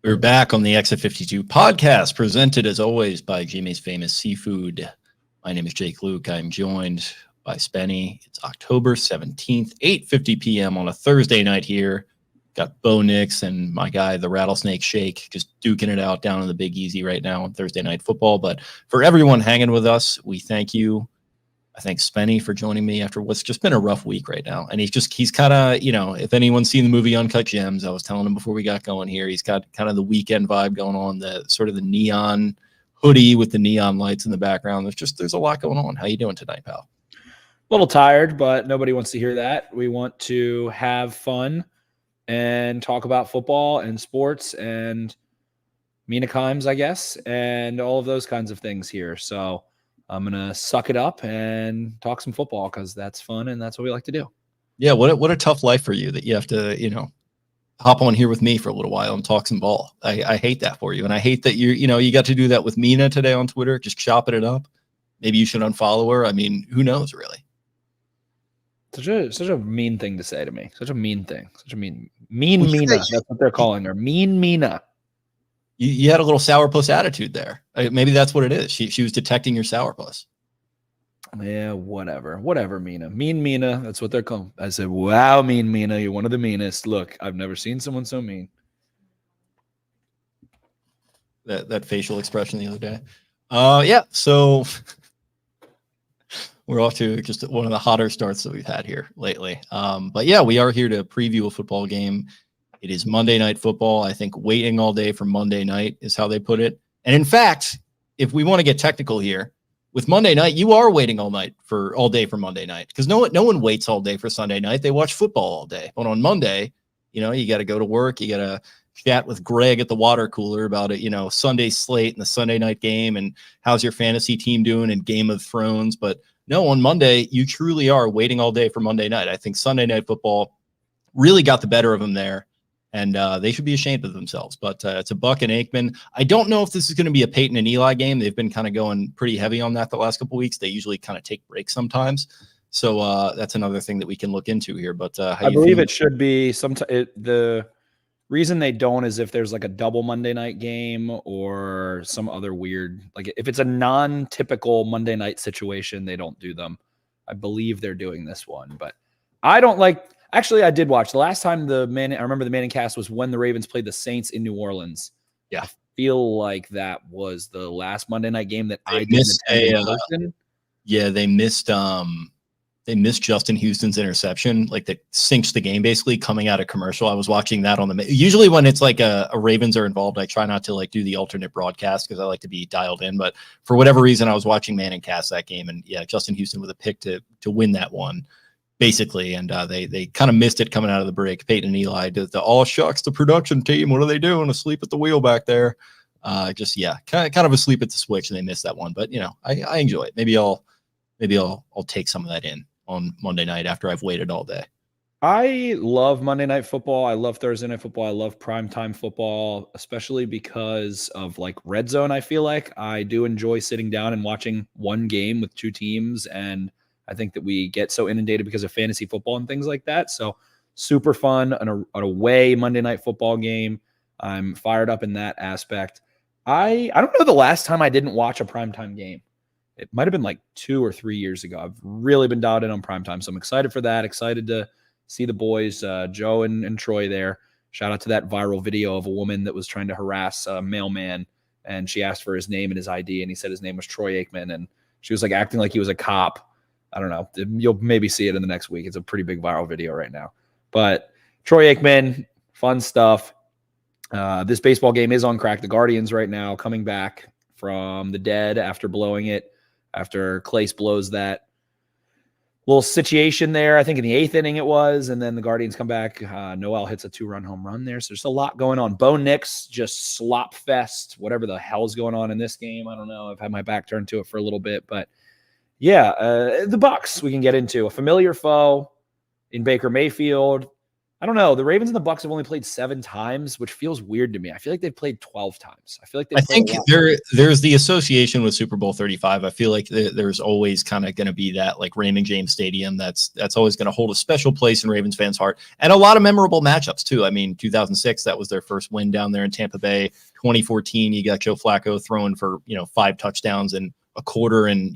We're back on the Exit 52 podcast, presented as always by Jimmy's Famous Seafood. My name is Jake Louque. I'm joined by Spenny. It's October 17th, 8:50 p.m. on a Thursday night here. Got Bo Nix and my guy, the Rattlesnake Shake, just duking it out down in the Big Easy right now on Thursday Night Football. But for everyone hanging with us, we thank you. I thank Spenny for joining me after what's just been a rough week right now. And he's kind of, if anyone's seen the movie Uncut Gems, I was telling him before we got going here, he's got kind of the weekend vibe going on, the sort of the neon hoodie with the neon lights in the background. There's a lot going on. How you doing tonight, pal? A little tired, but nobody wants to hear that. We want to have fun and talk about football and sports and Mina Kimes, I guess, and all of those kinds of things here. So I'm going to suck it up and talk some football because that's fun and that's what we like to do. Yeah, what a tough life for you that you have to, hop on here with me for a little while and talk some ball. I hate that for you. And I hate that you got to do that with Mina today on Twitter, just chopping it up. Maybe you should unfollow her. I mean, who knows, really? Such a mean thing to say to me. Such a mean thing. Such a mean Mina. That's what they're calling her. Mean Mina. You had a little sourpuss attitude there. Maybe that's what it is. She was detecting your sourpuss. Yeah, whatever, Mina. Mean Mina. That's what they're calling. I said, wow, Mean Mina. You're one of the meanest. Look, I've never seen someone so mean. That facial expression the other day. Yeah. So we're off to just one of the hotter starts that we've had here lately. But yeah, we are here to preview a football game. It is Monday Night Football. I think waiting all day for Monday night is how they put it. And in fact, if we want to get technical here, with Monday night, you are waiting all day for Monday night because no one waits all day for Sunday night. They watch football all day. But on Monday, you got to go to work. You got to chat with Greg at the water cooler about it, Sunday slate and the Sunday night game and how's your fantasy team doing and Game of Thrones. But no, on Monday, you truly are waiting all day for Monday night. I think Sunday Night Football really got the better of them there. And they should be ashamed of themselves. But it's a Buck and Aikman. I don't know if this is going to be a Peyton and Eli game. They've been kind of going pretty heavy on that the last couple of weeks. They usually kind of take breaks sometimes. So that's another thing that we can look into here. But I believe it should be the reason they don't is if there's like a double Monday night game or some other weird, like if it's a non-typical Monday night situation, they don't do them. I believe they're doing this one, but I don't like. Actually, I did watch the last time I remember the Manning cast was when the Ravens played the Saints in New Orleans. Yeah. I feel like that was the last Monday night game that I missed. Yeah, they missed Justin Houston's interception, like that cinched the game basically coming out of commercial. I was watching that on usually when it's like a Ravens are involved, I try not to like do the alternate broadcast because I like to be dialed in. But for whatever reason, I was watching Manning cast that game, and yeah, Justin Houston with a pick to win that one. Basically, and they kind of missed it coming out of the break. Peyton and Eli did the shucks, the production team. What are they doing? Asleep at the wheel back there. Kind of asleep at the switch, and they missed that one. But I enjoy it. Maybe I'll take some of that in on Monday night after I've waited all day. I love Monday Night Football. I love Thursday Night Football. I love primetime football, especially because of like Red Zone. I feel like I do enjoy sitting down and watching one game with two teams, and I think that we get so inundated because of fantasy football and things like that. So super fun, an away Monday Night Football game. I'm fired up in that aspect. I don't know the last time I didn't watch a primetime game. It might have been like 2 or 3 years ago. I've really been dialed in on primetime, so I'm excited for that. Excited to see the boys, Joe and Troy there. Shout out to that viral video of a woman that was trying to harass a mailman, and she asked for his name and his ID, and he said his name was Troy Aikman, and she was like acting like he was a cop. I don't know. You'll maybe see it in the next week. It's a pretty big viral video right now. But Troy Aikman, fun stuff. This baseball game is on crack. The Guardians right now coming back from the dead after blowing it, after Clace blows that little situation there. I think in the 8th inning it was, and then the Guardians come back. Noel hits a 2-run home run there. So there's a lot going on. Bo Nix just slop fest, whatever the hell's going on in this game. I don't know. I've had my back turned to it for a little bit, but yeah, the Bucs we can get into. A familiar foe in Baker Mayfield. I don't know. The Ravens and the Bucs have only played 7 times, which feels weird to me. I feel like they've played 12 times. I feel like I think there's the association with Super Bowl 35. I feel like there's always kind of going to be that like Raymond James Stadium that's always going to hold a special place in Ravens fans' heart, and a lot of memorable matchups too. I mean, 2006 that was their first win down there in Tampa Bay. 2014 you got Joe Flacco throwing for 5 touchdowns and a quarter and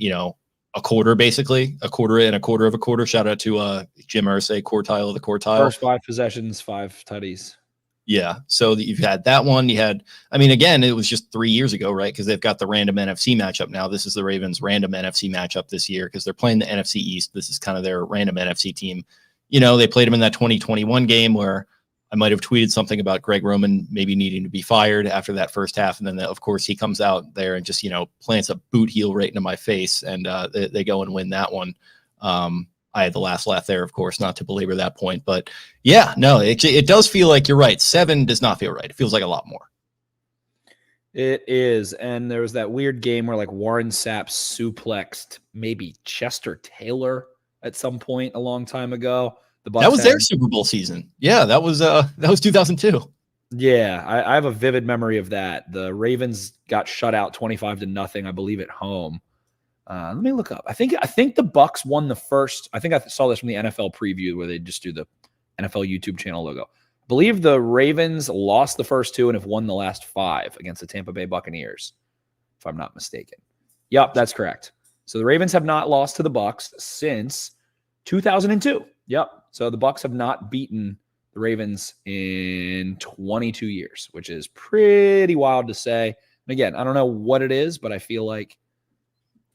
a quarter basically a quarter and a quarter of a quarter. Shout out to Jim Irsay, quartile of the quartile. First 5 possessions, 5 tutties. Yeah. So you've had that one. You had, I mean, again, it was just 3 years ago, right? Because they've got the random NFC matchup now. This is the Ravens' random NFC matchup this year because they're playing the NFC East. This is kind of their random NFC team. They played them in that 2021 game where I might have tweeted something about Greg Roman maybe needing to be fired after that first half. And then, of course, he comes out there and just, plants a boot heel right into my face. And they go and win that one. I had the last laugh there, of course, not to belabor that point. But yeah, no, it does feel like you're right. 7 does not feel right. It feels like a lot more. It is. And there was that weird game where like Warren Sapp suplexed maybe Chester Taylor at some point a long time ago. The Bucs that was their Super Bowl season. Yeah, that was 2002. Yeah, I have a vivid memory of that. The Ravens got shut out 25-0, I believe, at home. Let me look up. I think the Bucs won the first. I think I saw this from the NFL preview where they just do the NFL YouTube channel logo. I believe the Ravens lost the first 2 and have won the last 5 against the Tampa Bay Buccaneers, if I'm not mistaken. Yep, that's correct. So the Ravens have not lost to the Bucs since 2002. Yep. So the Bucs have not beaten the Ravens in 22 years, which is pretty wild to say. And again, I don't know what it is, but I feel like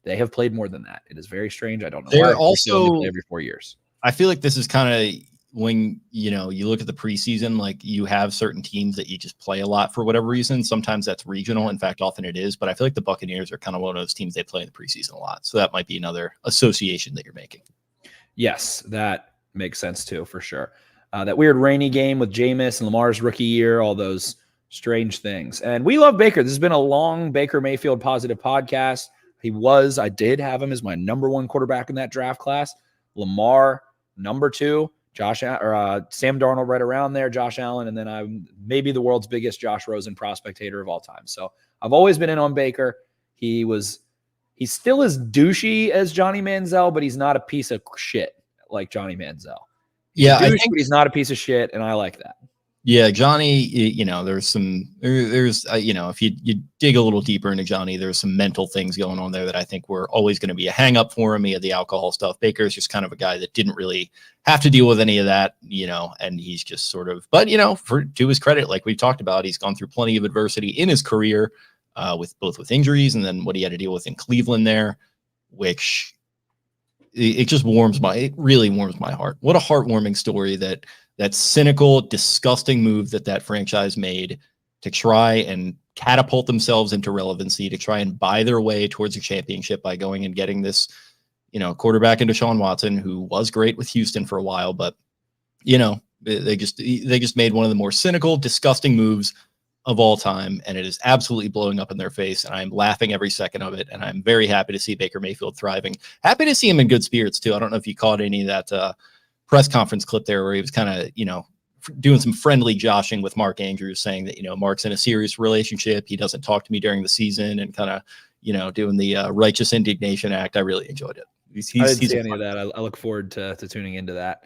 they have played more than that. It is very strange. I don't know. They're also play every 4 years. I feel like this is kind of when you look at the preseason, like you have certain teams that you just play a lot for whatever reason. Sometimes that's regional. In fact, often it is. But I feel like the Buccaneers are kind of one of those teams they play in the preseason a lot. So that might be another association that you're making. Yes, that makes sense too, for sure. That weird rainy game with Jameis and Lamar's rookie year, all those strange things. And we love Baker. This has been a long Baker Mayfield positive podcast. I did have him as my number 1 quarterback in that draft class. Lamar, number 2, Sam Darnold right around there, Josh Allen, and then I'm maybe the world's biggest Josh Rosen prospect hater of all time. So I've always been in on Baker. He's still as douchey as Johnny Manziel, but he's not a piece of shit like Johnny Manziel. Yeah, but he's not a piece of shit, and I like that. Yeah, Johnny, there's if you dig a little deeper into Johnny, there's some mental things going on there that I think were always going to be a hang up for him. He had the alcohol stuff. Baker's just kind of a guy that didn't really have to deal with any of that, and he's just sort of, but to his credit, like we've talked about, he's gone through plenty of adversity in his career, with injuries and then what he had to deal with in Cleveland there, which it really warms my heart. What a heartwarming story that cynical, disgusting move that franchise made to try and catapult themselves into relevancy, to try and buy their way towards a championship by going and getting this, quarterback into Deshaun Watson, who was great with Houston for a while, but they just made one of the more cynical, disgusting moves of all time, and it is absolutely blowing up in their face, and I'm laughing every second of it, and I'm very happy to see Baker Mayfield thriving. Happy to see him in good spirits too. I don't know if you caught any of that press conference clip there where he was kind of, doing some friendly joshing with Mark Andrews, saying that, Mark's in a serious relationship. He doesn't talk to me during the season, and kind of, doing the righteous indignation act. I really enjoyed it. I didn't see any of that. I look forward to tuning into that.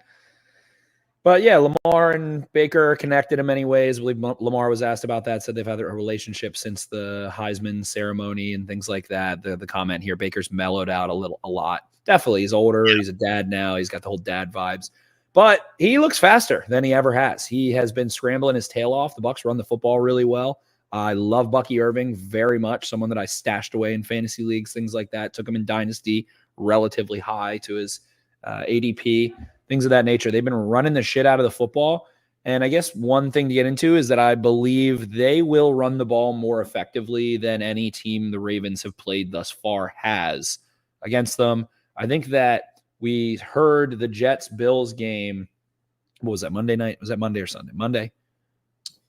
But yeah, Lamar and Baker connected in many ways. I believe Lamar was asked about that, said they've had a relationship since the Heisman ceremony and things like that. The comment here, Baker's mellowed out a lot. Definitely, he's older. Yeah. He's a dad now. He's got the whole dad vibes. But he looks faster than he ever has. He has been scrambling his tail off. The Bucs run the football really well. I love Bucky Irving very much, someone that I stashed away in fantasy leagues, things like that. Took him in Dynasty relatively high to his ADP, things of that nature. They've been running the shit out of the football. And I guess one thing to get into is that I believe they will run the ball more effectively than any team the Ravens have played thus far has against them. I think that we heard the Jets-Bills game. What was that, Monday night? Was that Monday or Sunday? Monday.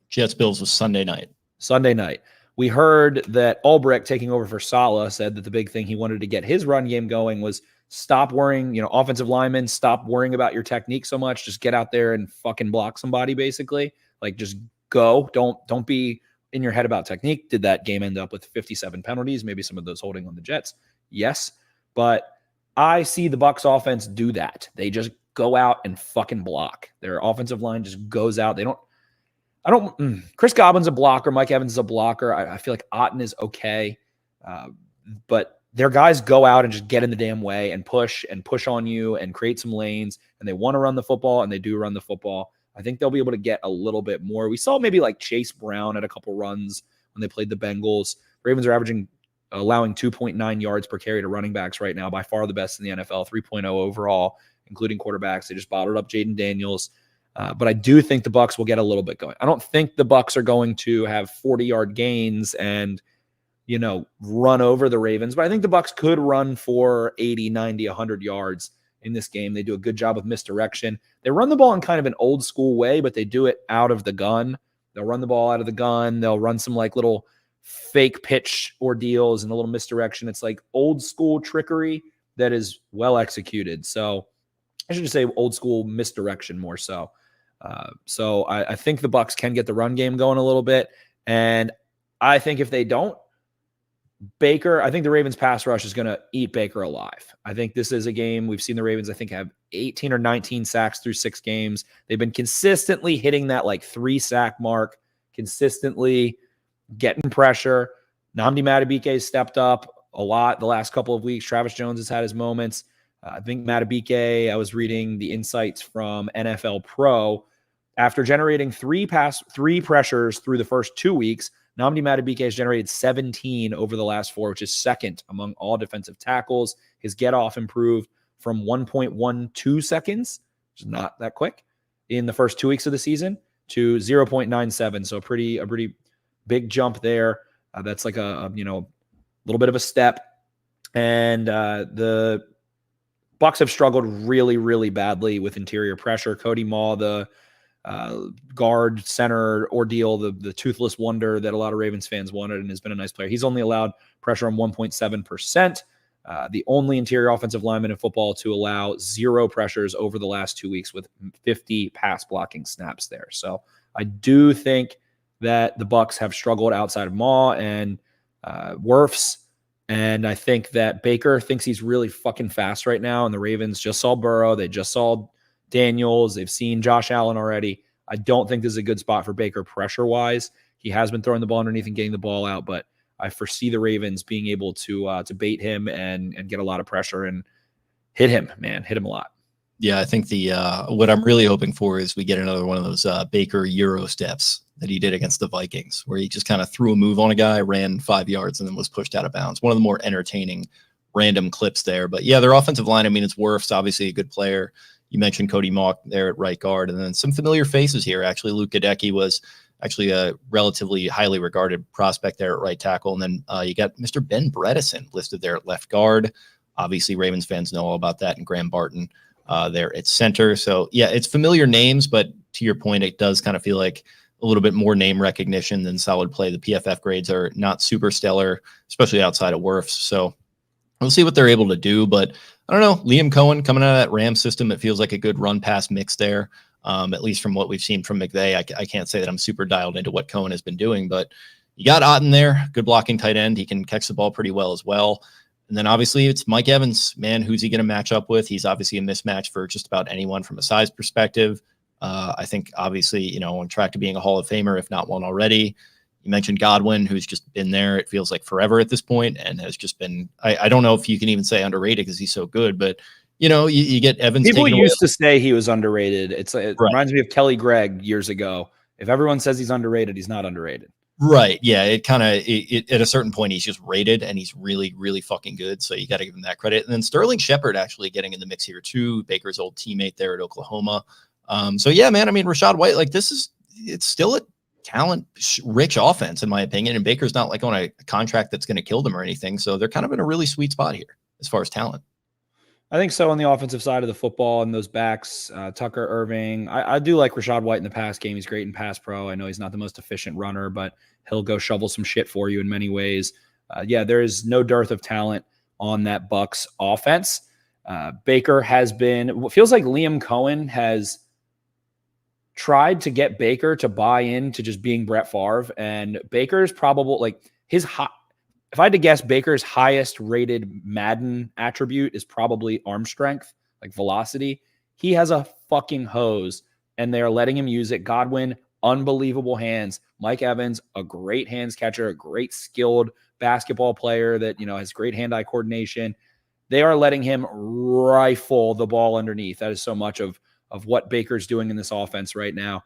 Jets-Bills was Sunday night. Sunday night. We heard that Albrecht, taking over for Saleh, said that the big thing he wanted to get his run game going was stop worrying, offensive linemen, stop worrying about your technique so much. Just get out there and fucking block somebody, basically. Like, just go. Don't be in your head about technique. Did that game end up with 57 penalties? Maybe some of those holding on the Jets. Yes. But I see the Bucs offense do that. They just go out and fucking block. Their offensive line just goes out. Chris Godwin's a blocker. Mike Evans is a blocker. I feel like Otten is okay. But their guys go out and just get in the damn way and push on you and create some lanes. And they want to run the football, and they do run the football. I think they'll be able to get a little bit more. We saw maybe like Chase Brown at a couple runs when they played the Bengals. Ravens are allowing 2.9 yards per carry to running backs right now, by far the best in the NFL, 3.0 overall, including quarterbacks. They just bottled up Jaden Daniels. But I do think the Bucs will get a little bit going. I don't think the Bucs are going to have 40-yard gains and, run over the Ravens, but I think the Bucs could run for 80, 90, 100 yards in this game. They do a good job of misdirection. They run the ball in kind of an old school way, but they do it out of the gun. They'll run the ball out of the gun. They'll run some like little fake pitch ordeals and a little misdirection. It's like old school trickery that is well executed. So I should just say old school misdirection more so. So I think the Bucs can get the run game going a little bit. And I think if they don't, I think the Ravens pass rush is going to eat Baker alive. I think this is a game we've seen the Ravens, I think, have 18 or 19 sacks through 6 games. They've been consistently hitting that like 3-sack mark, consistently getting pressure. Nnamdi Madubuike stepped up a lot the last couple of weeks. Travis Jones has had his moments. I think Madubuike, I was reading the insights from NFL Pro. After generating 3 pressures through the first 2 weeks, Nnamdi Madubuike has generated 17 over the last 4, which is second among all defensive tackles. His get-off improved from 1.12 seconds, which is not that quick, in the first 2 weeks of the season to 0.97. So a pretty big jump there. That's like a little bit of a step. And the Bucs have struggled really, really badly with interior pressure. Cody Maw, the guard center ordeal, the toothless wonder that a lot of Ravens fans wanted and has been a nice player. He's only allowed pressure on 1.7%. The only interior offensive lineman in football to allow 0 pressures over the last 2 weeks with 50 pass blocking snaps there. So I do think that the Bucs have struggled outside of Maw and Wirfs. And I think that Baker thinks he's really fucking fast right now. And the Ravens just saw Burrow. They just saw Daniels. They've seen Josh Allen already. I don't think this is a good spot for Baker pressure-wise. He has been throwing the ball underneath and getting the ball out, but I foresee the Ravens being able to bait him and get a lot of pressure and hit him a lot. Yeah, I think what I'm really hoping for is we get another one of those Baker Euro steps that he did against the Vikings, where he just kind of threw a move on a guy, ran 5 yards, and then was pushed out of bounds. One of the more entertaining random clips there. But yeah, their offensive line, I mean, it's Wirfs, obviously a good player. You mentioned Cody Maw there at right guard, and then some familiar faces here. Actually, Louque was actually a relatively highly regarded prospect there at right tackle. And then you got Mr. Ben Bredesen listed there at left guard. Obviously, Ravens fans know all about that, and Graham Barton there at center. So yeah, it's familiar names, but to your point, it does kind of feel like a little bit more name recognition than solid play. The PFF grades are not super stellar, especially outside of Wirfs. So we'll see what they're able to do, but I don't know. Liam Cohen coming out of that Rams system, it feels like a good run-pass mix there, at least from what we've seen from McVay. I can't say that I'm super dialed into what Cohen has been doing, but you got Otten there, good blocking tight end. He can catch the ball pretty well as well. And then obviously it's Mike Evans. Man, who's he going to match up with? He's obviously a mismatch for just about anyone from a size perspective. I think obviously, on track to being a Hall of Famer, if not one already. You mentioned Godwin, who's just been there, it feels like forever at this point, and has just been, I don't know if you can even say underrated because he's so good, but, you get Evans. People used to say he was underrated. It right. Reminds me of Kelly Gregg years ago. If everyone says he's underrated, he's not underrated. Right. Yeah. It kind of, at a certain point, he's just rated, and he's really, really fucking good. So you got to give him that credit. And then Sterling Shepard actually getting in the mix here too, Baker's old teammate there at Oklahoma. So yeah, man, I mean, Rachaad White, like it's still a talent-rich offense, in my opinion, and Baker's not like on a contract that's going to kill them or anything. So they're kind of in a really sweet spot here as far as talent. I think so on the offensive side of the football and those backs, Tucker Irving. I do like Rachaad White in the pass game. He's great in pass pro. I know he's not the most efficient runner, but he'll go shovel some shit for you in many ways. Yeah, there is no dearth of talent on that Bucs offense. Baker has been, what feels like Liam Cohen has tried to get Baker to buy into just being Brett Favre, and Baker's probably like if I had to guess, Baker's highest rated Madden attribute is probably arm strength, like velocity. He has a fucking hose, and they're letting him use it. Godwin, unbelievable hands. Mike Evans, a great hands catcher, a great skilled basketball player that, has great hand-eye coordination. They are letting him rifle the ball underneath. That is so much of what Baker's doing in this offense right now.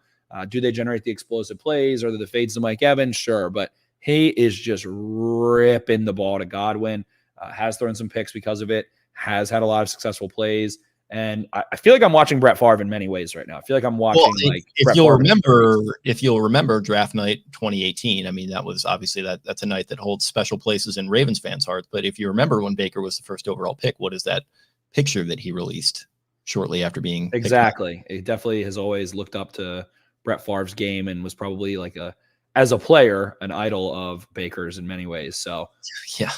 Do they generate the explosive plays or the fades to Mike Evans? Sure, but he is just ripping the ball to Godwin, has thrown some picks because of it, has had a lot of successful plays. And I feel like I'm watching Brett Favre in many ways right now. I feel like I'm watching if you'll remember draft night 2018. I mean, that was obviously that's a night that holds special places in Ravens fans' hearts. But if you remember when Baker was the first overall pick, what is that picture that he released shortly after being exactly? He definitely has always looked up to Brett Favre's game and was probably like as a player, an idol of Baker's in many ways. So yeah,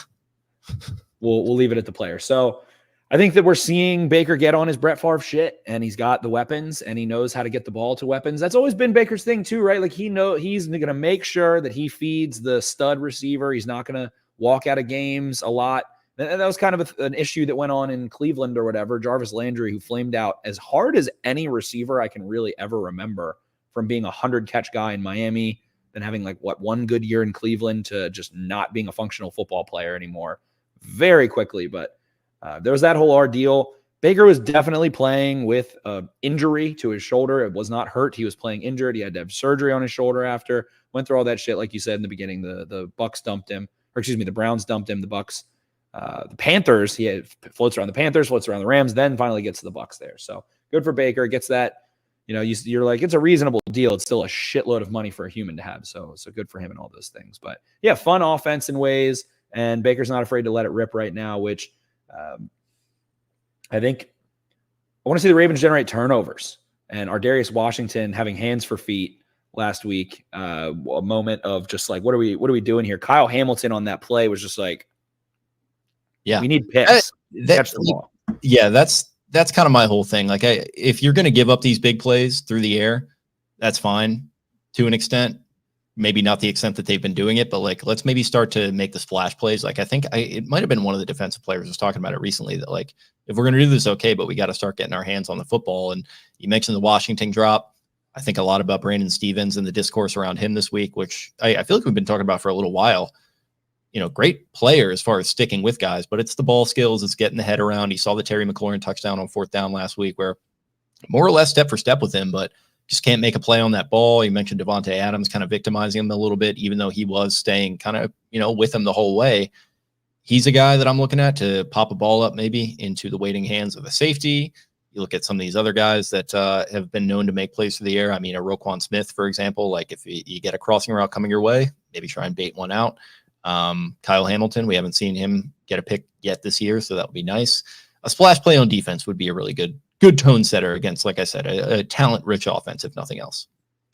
we'll leave it at the player. So I think that we're seeing Baker get on his Brett Favre shit, and he's got the weapons and he knows how to get the ball to weapons. That's always been Baker's thing too, right? Like he's going to make sure that he feeds the stud receiver. He's not going to walk out of games a lot. And that was kind of an issue that went on in Cleveland or whatever. Jarvis Landry, who flamed out as hard as any receiver I can really ever remember, from being a 100-catch guy in Miami, then having one good year in Cleveland to just not being a functional football player anymore very quickly. But there was that whole ordeal. Baker was definitely playing with an injury to his shoulder. It was not hurt. He was playing injured. He had to have surgery on his shoulder after. Went through all that shit, like you said in the beginning. The Bucs dumped him, the Browns dumped him. The Bucs, the Panthers. He floats around the Panthers, floats around the Rams, then finally gets to the Bucs there. So good for Baker. Gets that. You're like, it's a reasonable deal. It's still a shitload of money for a human to have. So good for him and all those things. But yeah, fun offense in ways. And Baker's not afraid to let it rip right now, which I think I want to see the Ravens generate turnovers. And Ardarius Washington having hands for feet last week, a moment of just like, what are we doing here? Kyle Hamilton on that play was just like, yeah, we need picks. Catch the ball. Yeah, that's kind of my whole thing. Like, if you're going to give up these big plays through the air, that's fine to an extent. Maybe not the extent that they've been doing it, but like, let's maybe start to make the splash plays. Like, I think it might have been one of the defensive players was talking about it recently that like, if we're going to do this, okay, but we got to start getting our hands on the football. And you mentioned the Washington drop. I think a lot about Brandon Stevens and the discourse around him this week, which I feel like we've been talking about for a little while. Great player as far as sticking with guys, but it's the ball skills. It's getting the head around. You saw the Terry McLaurin touchdown on 4th down last week where more or less step for step with him, but just can't make a play on that ball. You mentioned Devontae Adams kind of victimizing him a little bit, even though he was staying kind of, with him the whole way. He's a guy that I'm looking at to pop a ball up maybe into the waiting hands of a safety. You look at some of these other guys that have been known to make plays through the air. I mean, a Roquan Smith, for example, like if you get a crossing route coming your way, maybe try and bait one out. Kyle Hamilton, we haven't seen him get a pick yet this year, so that would be nice. A splash play on defense would be a really good tone setter against, like I said, a talent-rich offense, if nothing else.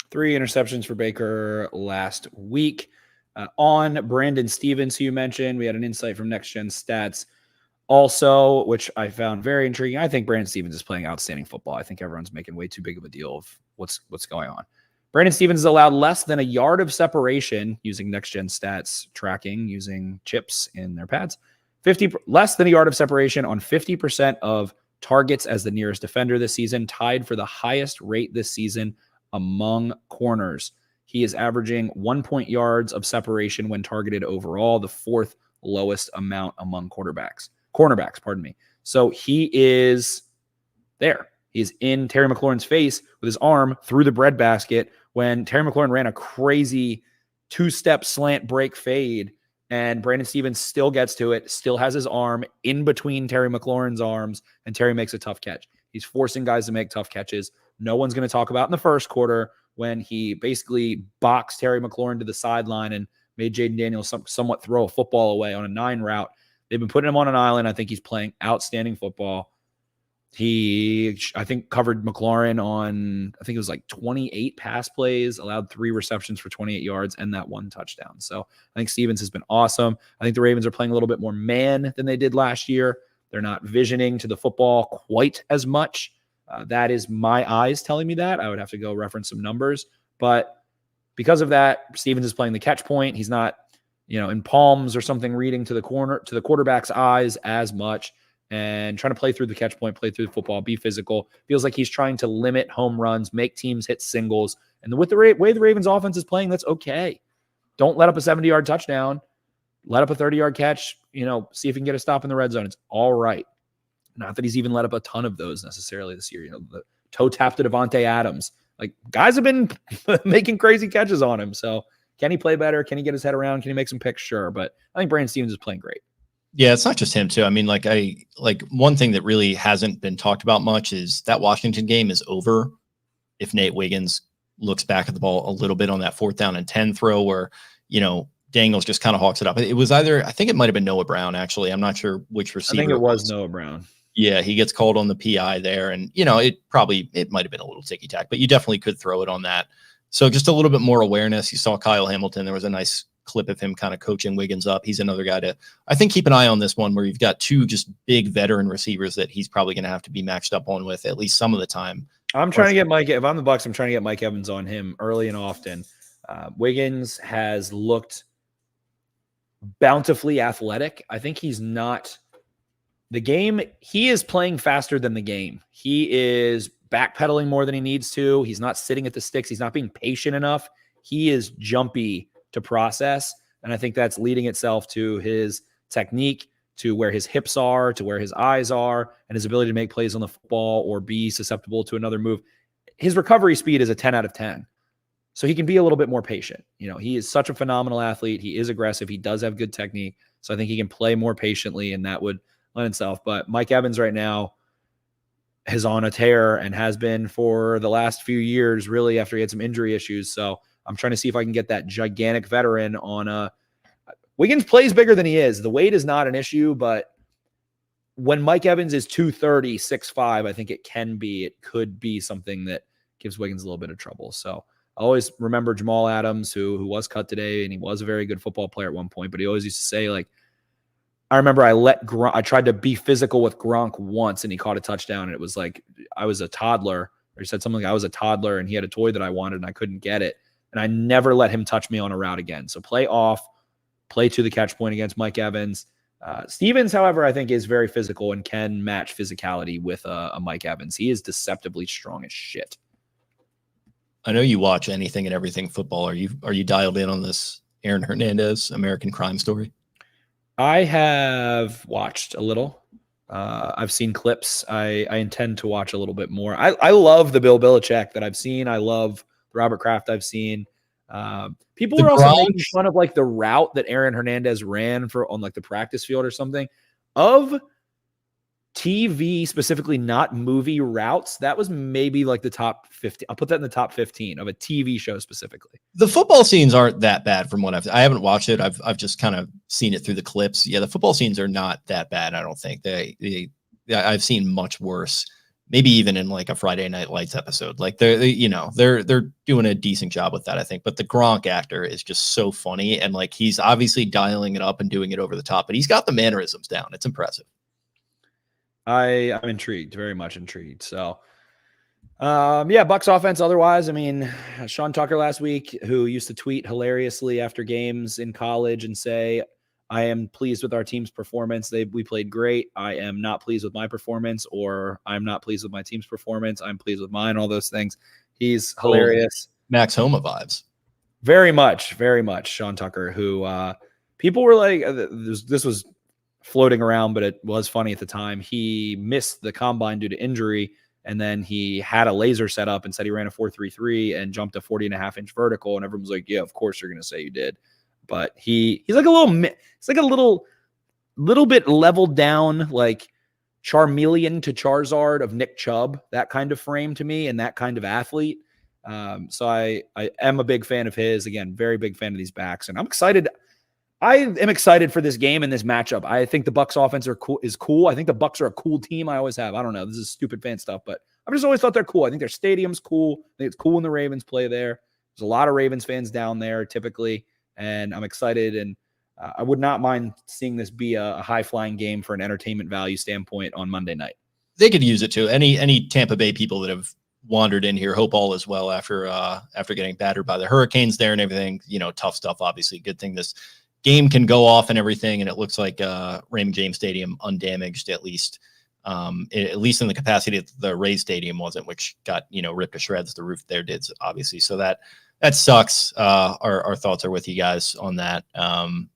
3 interceptions for Baker last week. On Brandon Stevens, who you mentioned, we had an insight from Next Gen Stats also, which I found very intriguing. I think Brandon Stevens is playing outstanding football. I think everyone's making way too big of a deal of what's going on. Brandon Stevens is allowed less than a yard of separation using Next Gen Stats tracking, using chips in their pads. Less than a yard of separation on 50% of targets as the nearest defender this season, tied for the highest rate this season among corners. He is averaging 1 point yards of separation when targeted overall, the 4th lowest amount among cornerbacks, pardon me. So he is there. He's in Terry McLaurin's face with his arm through the breadbasket when Terry McLaurin ran a crazy 2-step slant break fade, and Brandon Stevens still gets to it, still has his arm in between Terry McLaurin's arms, and Terry makes a tough catch. He's forcing guys to make tough catches. No one's going to talk about in the first quarter when he basically boxed Terry McLaurin to the sideline and made Jaden Daniels somewhat throw a football away on a 9 route. They've been putting him on an island. I think he's playing outstanding football. He, I think, covered McLaurin on, I think it was like 28 pass plays, allowed 3 receptions for 28 yards and that 1 touchdown. So I think Stevens has been awesome. I think the Ravens are playing a little bit more man than they did last year. They're not visioning to the football quite as much. That is my eyes telling me that. I would have to go reference some numbers. But because of that, Stevens is playing the catch point. He's not, in palms or something reading to the quarterback's eyes as much and trying to play through the catch point, play through the football, be physical. Feels like he's trying to limit home runs, make teams hit singles. And with the way the Ravens offense is playing, that's okay. Don't let up a 70-yard touchdown. Let up a 30-yard catch, see if you can get a stop in the red zone. It's all right. Not that he's even let up a ton of those necessarily this year. The toe tap to Devontae Adams. Like, guys have been making crazy catches on him. So can he play better? Can he get his head around? Can he make some picks? Sure. But I think Brandon Stevens is playing great. Yeah, it's not just him too. I mean, one thing that really hasn't been talked about much is that Washington game is over if Nate Wiggins looks back at the ball a little bit on that 4th down and 10 throw where, Daniels just kind of hawks it up. It was I think it might have been Noah Brown, actually. I'm not sure which receiver. I think it was Noah Brown. Yeah, he gets called on the PI there. And, it might have been a little ticky-tack, but you definitely could throw it on that. So just a little bit more awareness. You saw Kyle Hamilton. There was a nice clip of him kind of coaching Wiggins up. He's another guy to, I think, keep an eye on this one where you've got 2 just big veteran receivers that he's probably going to have to be matched up on with at least some of the time. I'm trying to get if I'm the Bucs, I'm trying to get Mike Evans on him early and often. Wiggins has looked bountifully athletic. I think he's not the game. He is playing faster than the game. He is backpedaling more than he needs to. He's not sitting at the sticks. He's not being patient enough. He is jumpy to process. And I think that's leading itself to his technique, to where his hips are, to where his eyes are, and his ability to make plays on the football or be susceptible to another move. His recovery speed is a 10 out of 10. So he can be a little bit more patient. He is such a phenomenal athlete. He is aggressive. He does have good technique. So I think he can play more patiently, and that would lend itself. But Mike Evans right now is on a tear and has been for the last few years, really, after he had some injury issues. So I'm trying to see if I can get that gigantic veteran on a Wiggins plays bigger than he is. The weight is not an issue, but when Mike Evans is 230, 6'5", I think it could be something that gives Wiggins a little bit of trouble. So I always remember Jamal Adams, who was cut today, and he was a very good football player at one point, but he always used to say, I remember I tried to be physical with Gronk once, and he caught a touchdown, and it was like I was a toddler, or he said something like I was a toddler, and he had a toy that I wanted, and I couldn't get it, and I never let him touch me on a route again. So play off, play to the catch point against Mike Evans. Stevens, however, I think is very physical and can match physicality with a Mike Evans. He is deceptively strong as shit. I know you watch anything and everything football. Are you dialed in on this Aaron Hernandez American Crime Story? I have watched a little. I've seen clips. I intend to watch a little bit more. I love the Bill Belichick that I've seen. I love the Robert Kraft I've seen. People were also making fun of the route that Aaron Hernandez ran on the practice field or something. Of TV, specifically not movie routes, that was maybe the top 50. I'll put that in the top 15 of a TV show specifically. The football scenes aren't that bad from what I haven't watched it. I've just kind of seen it through the clips. Yeah, the football scenes are not that bad. I don't think I've seen much worse. Maybe even in a Friday Night Lights episode. They're doing a decent job with that, I think. But the Gronk actor is just so funny, and he's obviously dialing it up and doing it over the top. But he's got the mannerisms down. It's impressive. I'm intrigued, very much intrigued. So, Bucs offense. Otherwise, Sean Tucker last week, who used to tweet hilariously after games in college and say, "I am pleased with our team's performance. We played great. I am not pleased with my performance," or "I'm not pleased with my team's performance. I'm pleased with mine." All those things. He's hilarious. Max Homa vibes. Very much, Sean Tucker, who people were like, this was floating around, but it was funny at the time. He missed the combine due to injury, and then he had a laser set up and said he ran a 4.33 and jumped a 40.5-inch vertical, and everyone was like, "Yeah, of course you're going to say you did." But he's a little bit leveled down, Charmeleon to Charizard of Nick Chubb, that kind of frame to me, and that kind of athlete. So I am a big fan of his. Again, very big fan of these backs, and I'm excited. I am excited for this game and this matchup. I think the Bucs offense is cool. I think the Bucs are a cool team. I always have. I don't know. This is stupid fan stuff, but I've just always thought they're cool. I think their stadium's cool. I think it's cool when the Ravens play there. There's a lot of Ravens fans down there typically, and I'm excited. And I would not mind seeing this be a high-flying game for an entertainment value standpoint on Monday night. They could use it too. Any Tampa Bay people that have wandered in here hope all is well after getting battered by the Hurricanes there and everything. Tough stuff, obviously. Good thing this game can go off and everything, and it looks like Raymond James Stadium undamaged, at least in the capacity that the Rays Stadium wasn't, which got ripped to shreds. The roof there did, obviously. So that sucks. Our thoughts are with you guys on that.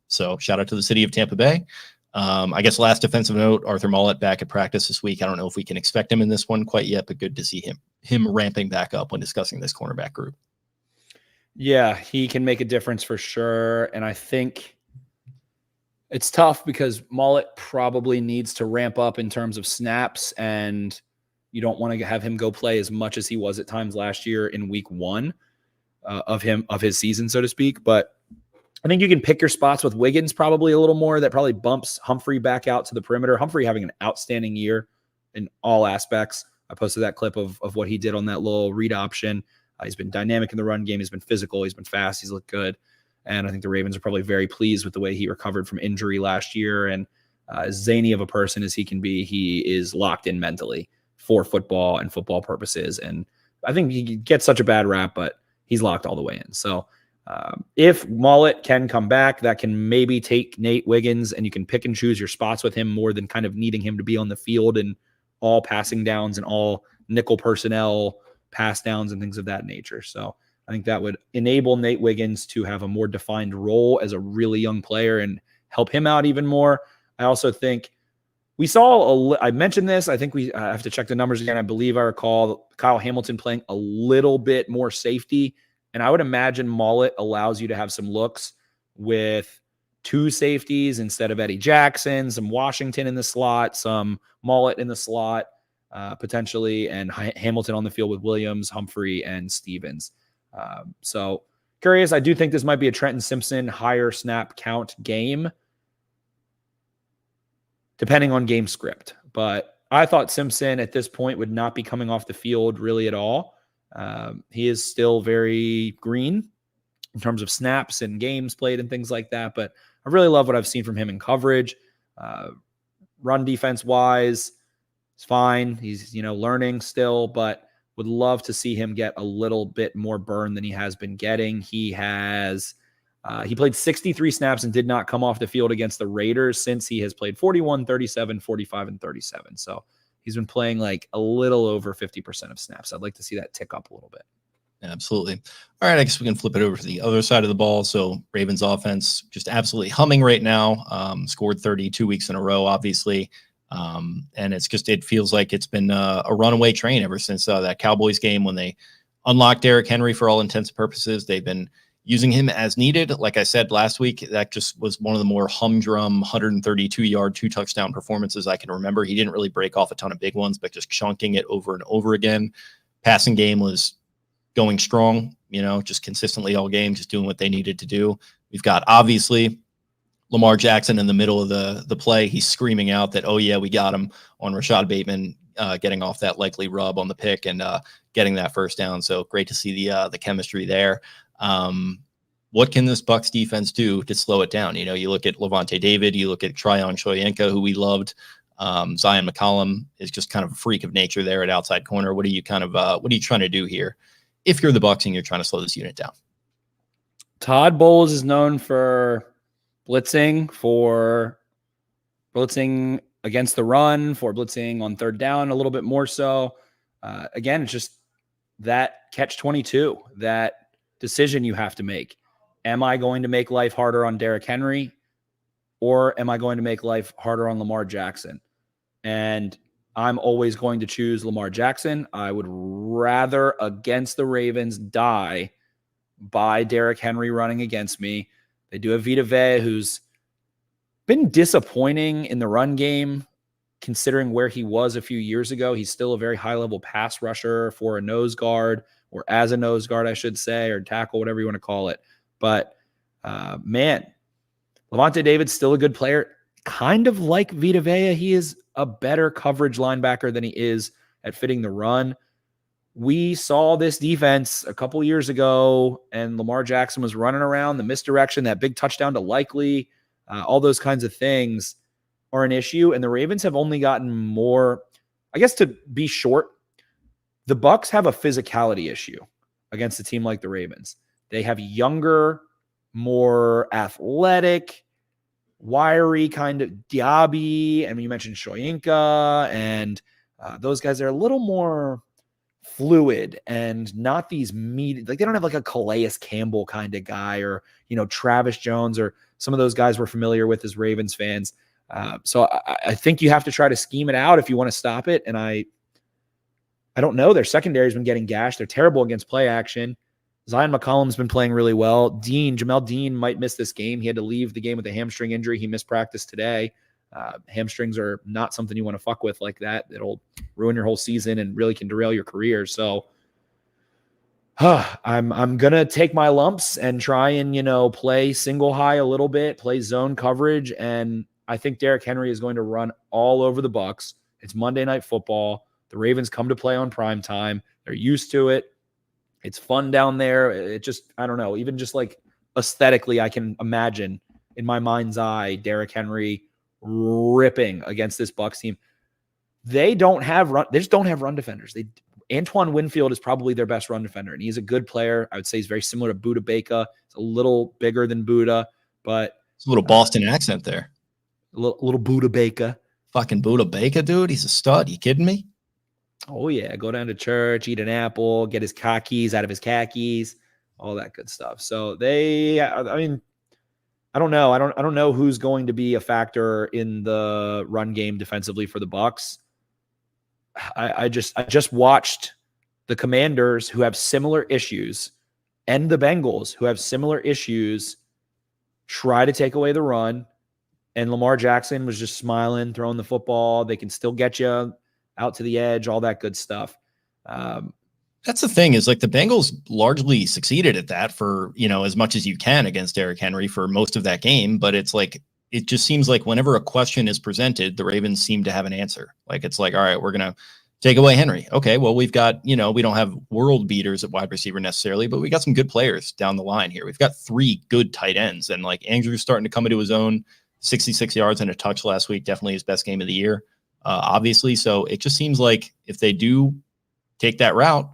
So shout out to the city of Tampa Bay. I guess last defensive note, Arthur Mollett back at practice this week. I don't know if we can expect him in this one quite yet, but good to see him ramping back up when discussing this cornerback group. Yeah, he can make a difference for sure. And I think it's tough because Mollett probably needs to ramp up in terms of snaps, and you don't want to have him go play as much as he was at times last year in week 1 of his season, so to speak. But I think you can pick your spots with Wiggins probably a little more. That probably bumps Humphrey back out to the perimeter. Humphrey having an outstanding year in all aspects. I posted that clip of what he did on that little read option. He's been dynamic in the run game. He's been physical. He's been fast. He's looked good. And I think the Ravens are probably very pleased with the way he recovered from injury last year. And as zany of a person as he can be, he is locked in mentally for football and football purposes. And I think he gets such a bad rap, but he's locked all the way in. So if Mollett can come back, that can maybe take Nate Wiggins, and you can pick and choose your spots with him more than kind of needing him to be on the field and all passing downs and all nickel personnel pass downs and things of that nature. So I think that would enable Nate Wiggins to have a more defined role as a really young player and help him out even more. I also think we saw, I mentioned this, I think I have to check the numbers again. I believe I recall Kyle Hamilton playing a little bit more safety. And I would imagine Mollett allows you to have some looks with 2 safeties instead of Eddie Jackson, some Washington in the slot, some Mollett in the slot, potentially, and Hamilton on the field with Williams, Humphrey, and Stevens. So curious. I do think this might be a Trenton Simpson higher snap count game, depending on game script. But I thought Simpson at this point would not be coming off the field really at all. He is still very green in terms of snaps and games played and things like that. But I really love what I've seen from him in coverage. Run defense wise, it's fine. He's, learning still, but would love to see him get a little bit more burn than he has been getting. He played 63 snaps and did not come off the field against the Raiders since he has played 41, 37, 45, and 37. So he's been playing like a little over 50% of snaps. I'd like to see that tick up a little bit. Absolutely. All right, I guess we can flip it over to the other side of the ball. So Ravens offense just absolutely humming right now. Scored 32 weeks in a row, obviously. And it feels like it's been a runaway train ever since that Cowboys game when they unlocked Derrick Henry for all intents and purposes. They've been using him as needed. Like I said last week, that just was one of the more humdrum 132-yard, 2-touchdown performances I can remember. He didn't really break off a ton of big ones, but just chunking it over and over again. Passing game was going strong, just consistently all game, just doing what they needed to do. We've got, obviously, Lamar Jackson in the middle of the play. He's screaming out that, oh, yeah, we got him on Rashad Bateman, getting off that likely rub on the pick and getting that first down. So great to see the chemistry there. What can this Bucs defense do to slow it down? You look at Levante David, you look at Tryon Shoyinka, who we loved. Zion McCollum is just kind of a freak of nature there at outside corner. What are you trying to do here if you're the Bucs and you're trying to slow this unit down? Todd Bowles is known for blitzing against the run, for blitzing on third down a little bit more so. Again, it's just that catch-22, that decision you have to make. Am I going to make life harder on Derrick Henry, or am I going to make life harder on Lamar Jackson? And I'm always going to choose Lamar Jackson. I would rather, against the Ravens, die by Derrick Henry running against me. They do have Vita Vea, who's been disappointing in the run game, considering where he was a few years ago. He's still a very high-level pass rusher for a nose guard, or as a nose guard, I should say, or tackle, whatever you want to call it. But, man, Levante David's still a good player. Kind of like Vita Vea, he is a better coverage linebacker than he is at fitting the run. We saw this defense a couple years ago, and Lamar Jackson was running around the misdirection, that big touchdown to Likely. all those kinds of things are an issue. And the Ravens have only gotten more, I guess, to be short, the Bucs have a physicality issue against a team like the Ravens. They have younger, more athletic, wiry kind of Diaby. I mean, you mentioned Shoyinka, and those guys are a little more fluid and not these meat. Like, they don't have like a Calais Campbell kind of guy, or, you know, Travis Jones, or some of those guys we're familiar with as Ravens fans. So I think you have to try to scheme it out if you want to stop it. And I don't know. Their secondary has been getting gashed. They're terrible against play action. Zion McCollum's been playing really well. Jamel Dean might miss this game. He had to leave the game with a hamstring injury. He missed practice today. Hamstrings are not something you want to fuck with like that. It'll ruin your whole season and really can derail your career. So I'm going to take my lumps and try and, you know, play single high a little bit, play zone coverage. And I think Derrick Henry is going to run all over the Bucs. It's Monday Night Football. The Ravens come to play on prime time. They're used to it. It's fun down there. It just, I don't know, even just like aesthetically, I can imagine in my mind's eye, Derrick Henry ripping against this Bucs team. They just don't have run defenders. Antoine Winfield is probably their best run defender, and he's a good player. I would say he's very similar to Budda Baker. He's a little bigger than Budda, but it's a little Boston accent there. A little Budda Baker. Fucking Budda Baker, dude. He's a stud. You kidding me? Oh, yeah. Go down to church, eat an apple, get his khakis out of his khakis, all that good stuff. So I mean, I don't know. I don't know who's going to be a factor in the run game defensively for the Bucs. I just watched the Commanders, who have similar issues, and the Bengals, who have similar issues, try to take away the run. And Lamar Jackson was just smiling, throwing the football. They can still get you out to the edge, all that good stuff. That's the thing, is like the Bengals largely succeeded at that for, you know, as much as you can against Derrick Henry for most of that game. But it's like, it just seems like whenever a question is presented, the Ravens seem to have an answer. Like, it's like, all right, we're going to take away Henry. Okay, well, we've got, you know, we don't have world beaters at wide receiver necessarily, but we got some good players down the line here. We've got 3 good tight ends, and like Andrew's starting to come into his own. 66 yards and a touch last week, definitely his best game of the year, obviously. So it just seems like if they do take that route,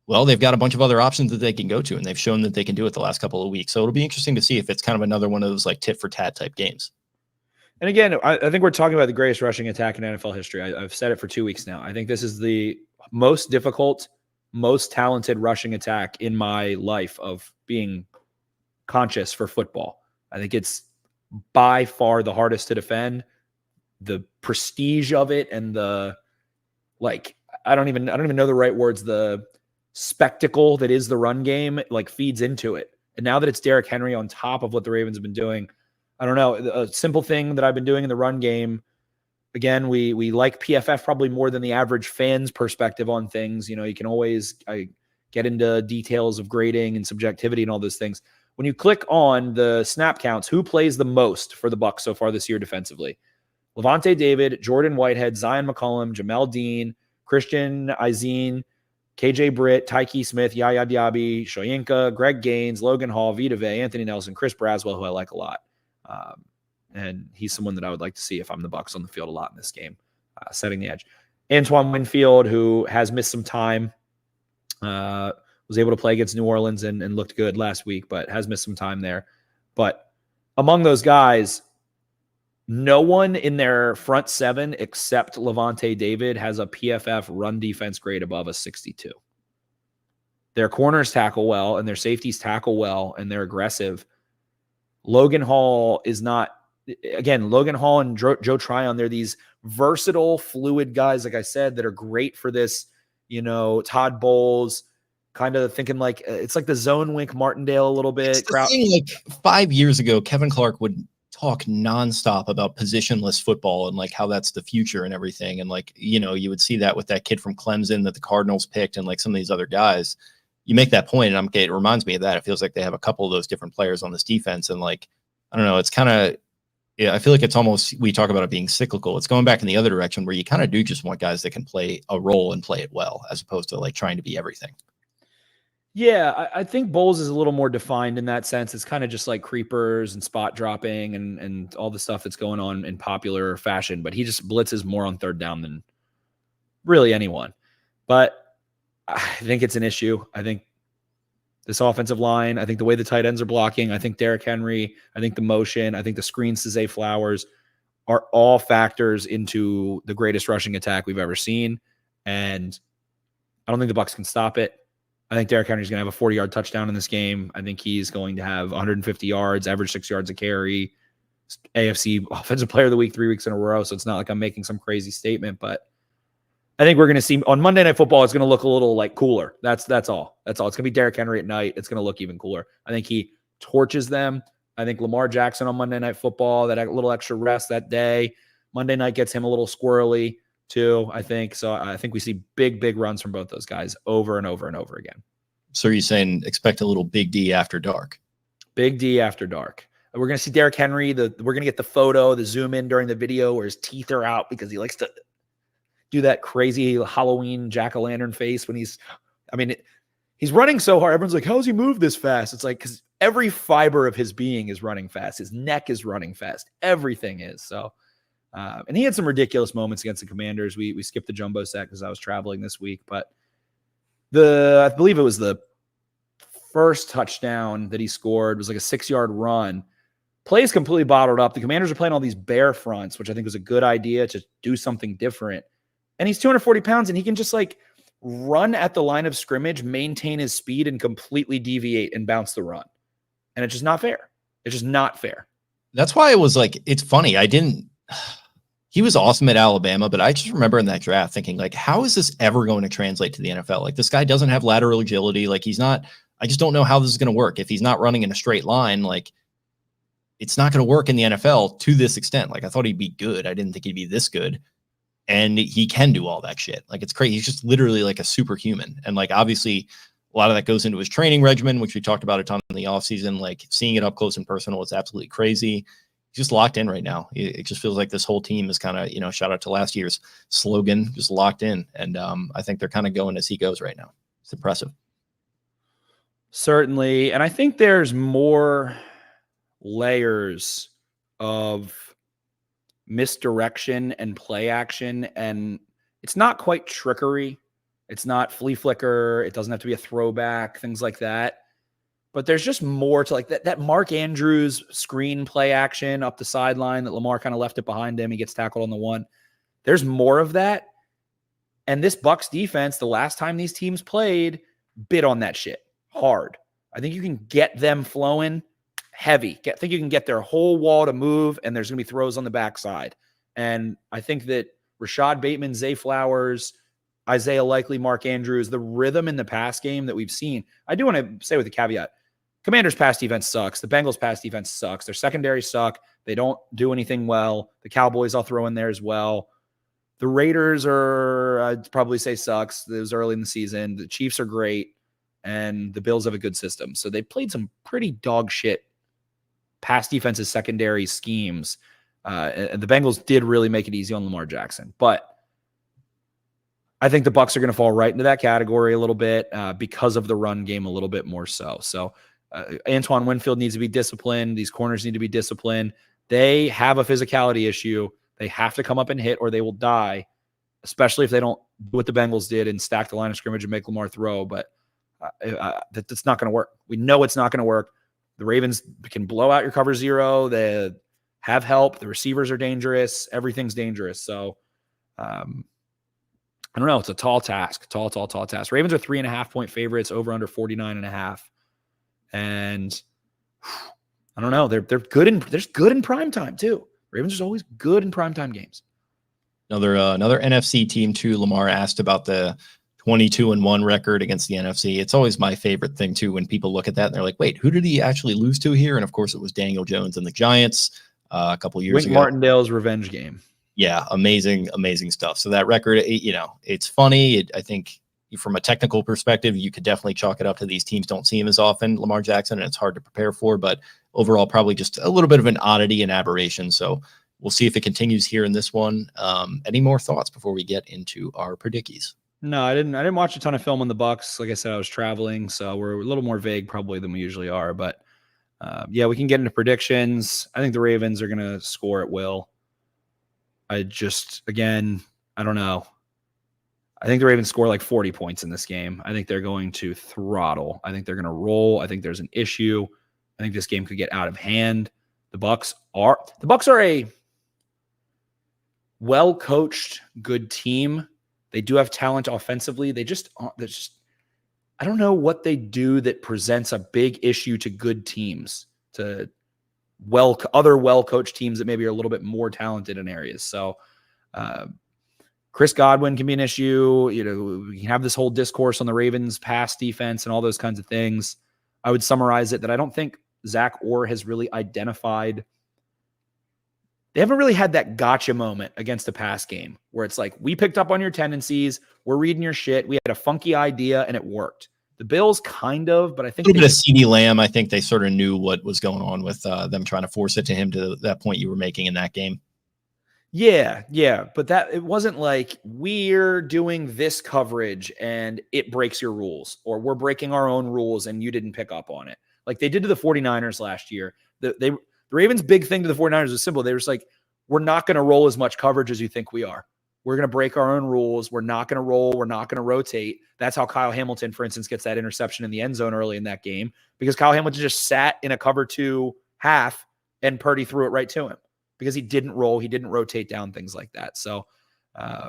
well, they've got a bunch of other options that they can go to, and they've shown that they can do it the last couple of weeks. So it'll be interesting to see if it's kind of another one of those like tit for tat type games. And again, I think we're talking about the greatest rushing attack in NFL history. I've said it for 2 weeks now. I think this is the most difficult, most talented rushing attack in my life of being conscious for football. I think it's by far the hardest to defend. The prestige of it, and the, like, I don't even know the right words, the spectacle that is the run game, like, feeds into it. And now that it's Derrick Henry on top of what the Ravens have been doing, I don't know, a simple thing that I've been doing in the run game. Again, we like PFF probably more than the average fan's perspective on things. You know, you can always get into details of grading and subjectivity and all those things. When you click on the snap counts, who plays the most for the Bucs so far this year defensively? Levante David, Jordan Whitehead, Zion McCollum, Jamel Dean, Christian Izine, KJ Britt, Tyke Smith, Yaya Diaby, Shoyinka, Greg Gaines, Logan Hall, Vita Vea, Anthony Nelson, Chris Braswell, who I like a lot. And he's someone that I would like to see if I'm the Bucs on the field a lot in this game, setting the edge. Antoine Winfield, who has missed some time, was able to play against New Orleans and looked good last week, but has missed some time there. But among those guys, no one in their front 7 except Levante David has a PFF run defense grade above a 62. Their corners tackle well, and their safeties tackle well, and they're aggressive. Logan Hall is not, again, Logan Hall and Joe Tryon, they're these versatile, fluid guys, like I said, that are great for this, you know, Todd Bowles, kind of thinking like, it's like the zone Wink Martindale a little bit. Like 5 years ago, Kevin Clark would talk nonstop about positionless football and like how that's the future and everything. And like, you know, you would see that with that kid from Clemson that the Cardinals picked and like some of these other guys. You make that point, and it reminds me of that. It feels like they have a couple of those different players on this defense. And like, I don't know, it's kind of, yeah, I feel like it's almost, we talk about it being cyclical. It's going back in the other direction where you kind of do just want guys that can play a role and play it well, as opposed to like trying to be everything. Yeah, I think Bowles is a little more defined in that sense. It's kind of just like creepers and spot dropping and all the stuff that's going on in popular fashion, but he just blitzes more on third down than really anyone. But I think it's an issue. I think this offensive line, I think the way the tight ends are blocking, I think Derrick Henry, I think the motion, I think the screens to Zay Flowers are all factors into the greatest rushing attack we've ever seen. And I don't think the Bucs can stop it. I think Derrick Henry's going to have a 40-yard touchdown in this game. I think he's going to have 150 yards, average 6 yards a carry, AFC Offensive Player of the Week 3 weeks in a row. So it's not like I'm making some crazy statement, but I think we're going to see on Monday Night Football, it's going to look a little like cooler. That's all. That's all. It's going to be Derrick Henry at night. It's going to look even cooler. I think he torches them. I think Lamar Jackson on Monday Night Football, that little extra rest that day, Monday night gets him a little squirrely too, I think. So I think we see big runs from both those guys over and over and over again. So are you saying expect a little Big D after dark? Big D after dark. We're going to see Derrick Henry. We're going to get the photo, the zoom in during the video where his teeth are out because he likes to do that crazy Halloween jack-o'-lantern face when he's running so hard. Everyone's like, how's he move this fast? It's like, because every fiber of his being is running fast. His neck is running fast. Everything is. So, and he had some ridiculous moments against the Commanders. We skipped the jumbo set because I was traveling this week, but I believe it was the first touchdown that he scored was like a 6-yard run. Plays completely bottled up. The Commanders are playing all these bear fronts, which I think was a good idea to do something different. And he's 240 pounds and he can just like run at the line of scrimmage, maintain his speed and completely deviate and bounce the run. And it's just not fair. It's just not fair. That's why it was like, it's funny. He was awesome at Alabama, but I just remember in that draft thinking like, how is this ever going to translate to the NFL? Like this guy doesn't have lateral agility. Like I just don't know how this is going to work. If he's not running in a straight line, like it's not going to work in the NFL to this extent. Like I thought he'd be good. I didn't think he'd be this good. And he can do all that shit. Like it's crazy. He's just literally like a superhuman. And like, obviously a lot of that goes into his training regimen, which we talked about a ton in the offseason, like seeing it up close and personal. It's absolutely crazy. He's just locked in right now. It just feels like this whole team is kind of, shout out to last year's slogan, just locked in. And I think they're kind of going as he goes right now. It's impressive. Certainly. And I think there's more layers of misdirection and play action. And it's not quite trickery. It's not flea flicker. It doesn't have to be a throwback, things like that. But there's just more to like that Mark Andrews screen play action up the sideline that Lamar kind of left it behind him. He gets tackled on the one. There's more of that. And this Bucs defense, the last time these teams played, bit on that shit hard. I think you can get them flowing heavy. I think you can get their whole wall to move, and there's going to be throws on the backside. And I think that Rashad Bateman, Zay Flowers, Isaiah Likely, Mark Andrews, the rhythm in the pass game that we've seen. I do want to say with a caveat, Commanders' pass defense sucks. The Bengals' pass defense sucks. Their secondary suck. They don't do anything well. The Cowboys I'll throw in there as well. The Raiders I'd probably say sucks. It was early in the season. The Chiefs are great, and the Bills have a good system. So they played some pretty dog shit pass defenses, secondary schemes. And the Bengals did really make it easy on Lamar Jackson. But I think the Bucs are going to fall right into that category a little bit because of the run game a little bit more so. So Antoine Winfield needs to be disciplined. These corners need to be disciplined. They have a physicality issue. They have to come up and hit or they will die, especially if they don't do what the Bengals did and stack the line of scrimmage and make Lamar throw. But that's not going to work. We know it's not going to work. The Ravens can blow out your cover zero. They have help. The receivers are dangerous. Everything's dangerous. So I don't know. It's a tall task. Tall task. Ravens are 3.5-point favorites, over under 49.5. And I don't know. They're good in prime time too. Ravens are always good in primetime games. Another NFC team too. Lamar asked about the 22-1 record against the NFC. It's always my favorite thing too when people look at that and they're like, "Wait, who did he actually lose to here?" And of course, it was Daniel Jones and the Giants a couple years ago. Martindale's revenge game. Yeah, amazing stuff. So that record, it's funny. I think from a technical perspective, you could definitely chalk it up to these teams don't see him as often, Lamar Jackson, and it's hard to prepare for. But overall, probably just a little bit of an oddity and aberration. So we'll see if it continues here in this one. Any more thoughts before we get into our predickies? No, I didn't watch a ton of film on the Bucs. Like I said, I was traveling, so we're a little more vague probably than we usually are. But yeah, we can get into predictions. I think the Ravens are going to score at will. I don't know. I think the Ravens score like 40 points in this game. I think they're going to throttle. I think they're going to roll. I think there's an issue. I think this game could get out of hand. The Bucs are a well-coached, good team. They do have talent offensively. I don't know what they do that presents a big issue to good teams, to other well-coached teams that maybe are a little bit more talented in areas. So Chris Godwin can be an issue. We can have this whole discourse on the Ravens pass defense and all those kinds of things. I would summarize it that I don't think Zach Orr has really identified. They haven't really had that gotcha moment against the pass game where it's like, we picked up on your tendencies. We're reading your shit. We had a funky idea and it worked. The Bills kind of, but I think a little bit of CeeDee Lamb. I think they sort of knew what was going on with them trying to force it to him to that point you were making in that game. Yeah. But it wasn't like we're doing this coverage and it breaks your rules, or we're breaking our own rules and you didn't pick up on it. Like they did to the 49ers last year. The Ravens' big thing to the 49ers was simple. They were just like, we're not going to roll as much coverage as you think we are. We're going to break our own rules. We're not going to roll. We're not going to rotate. That's how Kyle Hamilton, for instance, gets that interception in the end zone early in that game, because Kyle Hamilton just sat in a cover 2 half and Purdy threw it right to him because he didn't roll. He didn't rotate down, things like that. So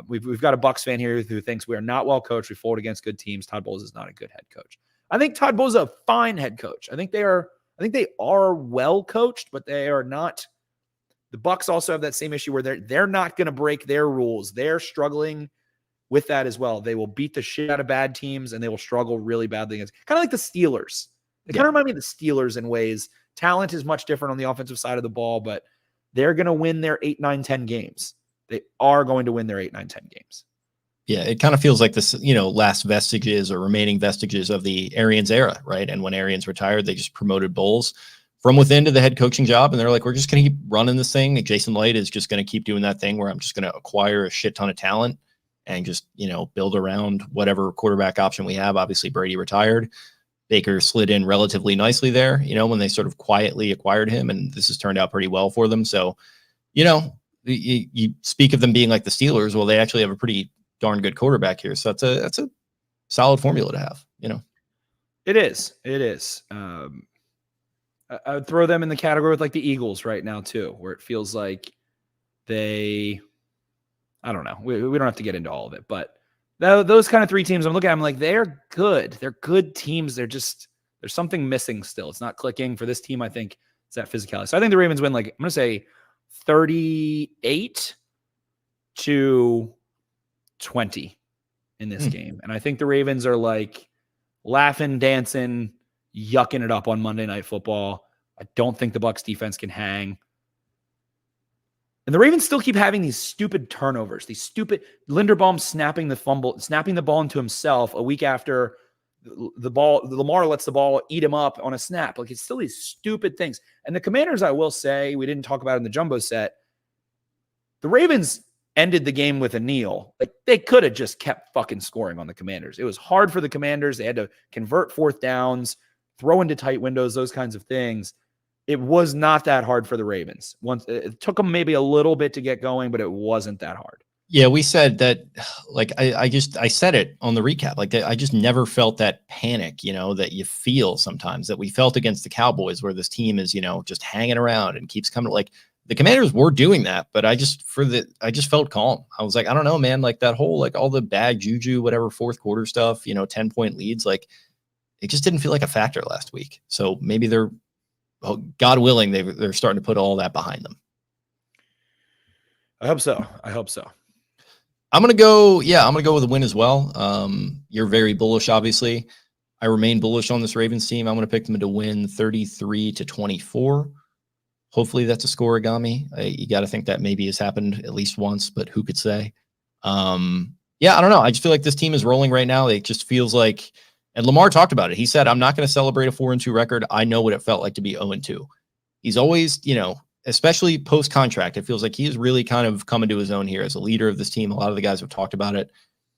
we've got a Bucs fan here who thinks we are not well coached. We fold against good teams. Todd Bowles is not a good head coach. I think Todd Bowles is a fine head coach. I think they are well coached, but they are not. The Bucs also have that same issue where they're not going to break their rules. They're struggling with that as well. They will beat the shit out of bad teams and they will struggle really badly against, kind of like the Steelers. They kind of remind me of the Steelers in ways. Talent is much different on the offensive side of the ball, but they're going to win their 8, 9, 10 games. They are going to win their 8, 9, 10 games. Yeah, it kind of feels like this, last vestiges or remaining vestiges of the Arians era, right? And when Arians retired, they just promoted Bowles from within to the head coaching job. And they're like, we're just going to keep running this thing. Like Jason Light is just going to keep doing that thing where I'm just going to acquire a shit ton of talent and just, build around whatever quarterback option we have. Obviously, Brady retired. Baker slid in relatively nicely there, when they sort of quietly acquired him. And this has turned out pretty well for them. So, you speak of them being like the Steelers. Well, they actually have a pretty darn good quarterback here. So that's a solid formula to have, It is. I would throw them in the category with like the Eagles right now too, where it feels like I don't know. We don't have to get into all of it, but those kind of 3 teams I'm looking at, I'm like, they're good. They're good teams. There's something missing still. It's not clicking for this team. I think it's that physicality. So I think the Ravens win, like, I'm going to say 38-20 in this game. And I think the Ravens are like laughing, dancing, yucking it up on Monday Night Football. I don't think the Bucs defense can hang. And the Ravens still keep having these stupid turnovers, these stupid Linderbaum snapping the ball into himself a week after Lamar lets the ball eat him up on a snap. Like, it's still these stupid things. And the Commanders, I will say, we didn't talk about it in the jumbo set. The Ravens ended the game with a kneel. Like, they could have just kept fucking scoring on the Commanders. It was hard for the Commanders. They had to convert 4th downs, throw into tight windows, those kinds of things. It was not that hard for the Ravens. It took them maybe a little bit to get going, but it wasn't that hard. Yeah, we said that, like, I said it on the recap. Like, I just never felt that panic, that you feel sometimes that we felt against the Cowboys, where this team is, just hanging around and keeps coming. Like, the Commanders were doing that, but I just felt calm. I was like, I don't know, man, like that whole, like all the bad juju, whatever, 4th quarter stuff, 10-point leads, like it just didn't feel like a factor last week. So maybe God willing, they're starting to put all that behind them. I hope so. I'm going to go with a win as well. You're very bullish, obviously. I remain bullish on this Ravens team. I'm going to pick them to win 33-24. Hopefully that's a scoregami. You got to think that maybe has happened at least once, but who could say? I don't know. I just feel like this team is rolling right now. It just feels like, and Lamar talked about it. He said, I'm not going to celebrate a 4-2 record. I know what it felt like to be 0-2. He's always, especially post-contract, it feels like he is really kind of coming to his own here as a leader of this team. A lot of the guys have talked about it.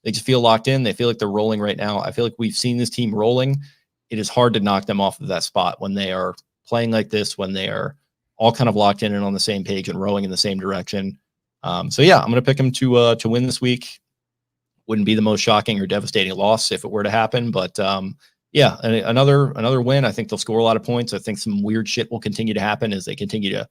They just feel locked in. They feel like they're rolling right now. I feel like we've seen this team rolling. It is hard to knock them off of that spot when they are playing like this, when they are all kind of locked in and on the same page and rowing in the same direction. So yeah, I'm going to pick them to win this week. Wouldn't be the most shocking or devastating loss if it were to happen, but yeah, another win. I think they'll score a lot of points. I think some weird shit will continue to happen as they continue to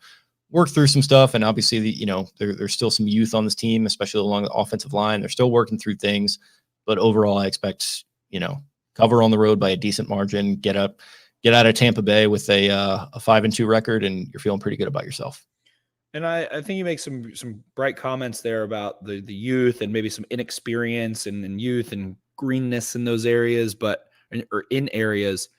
work through some stuff. And obviously, there's still some youth on this team, especially along the offensive line. They're still working through things, but overall, I expect, cover on the road by a decent margin, get out of Tampa Bay with a 5-2 record, and you're feeling pretty good about yourself. And I think you make some bright comments there about the youth and maybe some inexperience and youth and greenness in those areas, or in areas.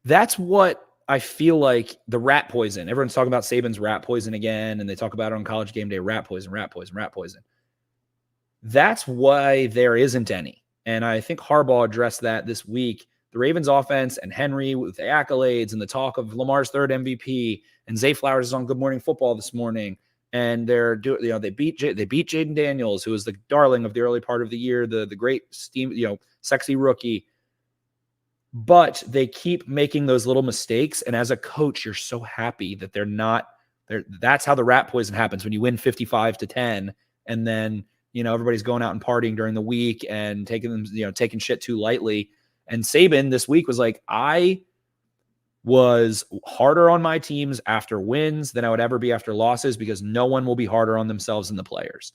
That's what I feel like the rat poison. Everyone's talking about Saban's rat poison again, and they talk about it on College Game Day, rat poison, rat poison, rat poison. That's why there isn't any. And I think Harbaugh addressed that this week. The Ravens offense and Henry with the accolades and the talk of Lamar's third MVP, and Zay Flowers is on Good Morning Football this morning. And they beat Jaden Daniels, who was the darling of the early part of the year, the great sexy rookie. But they keep making those little mistakes. And as a coach, you're so happy that they're not there. That's how the rat poison happens when you win 55-10. And then, everybody's going out and partying during the week and taking shit too lightly. And Saban this week was like, I was harder on my teams after wins than I would ever be after losses, because no one will be harder on themselves than the players.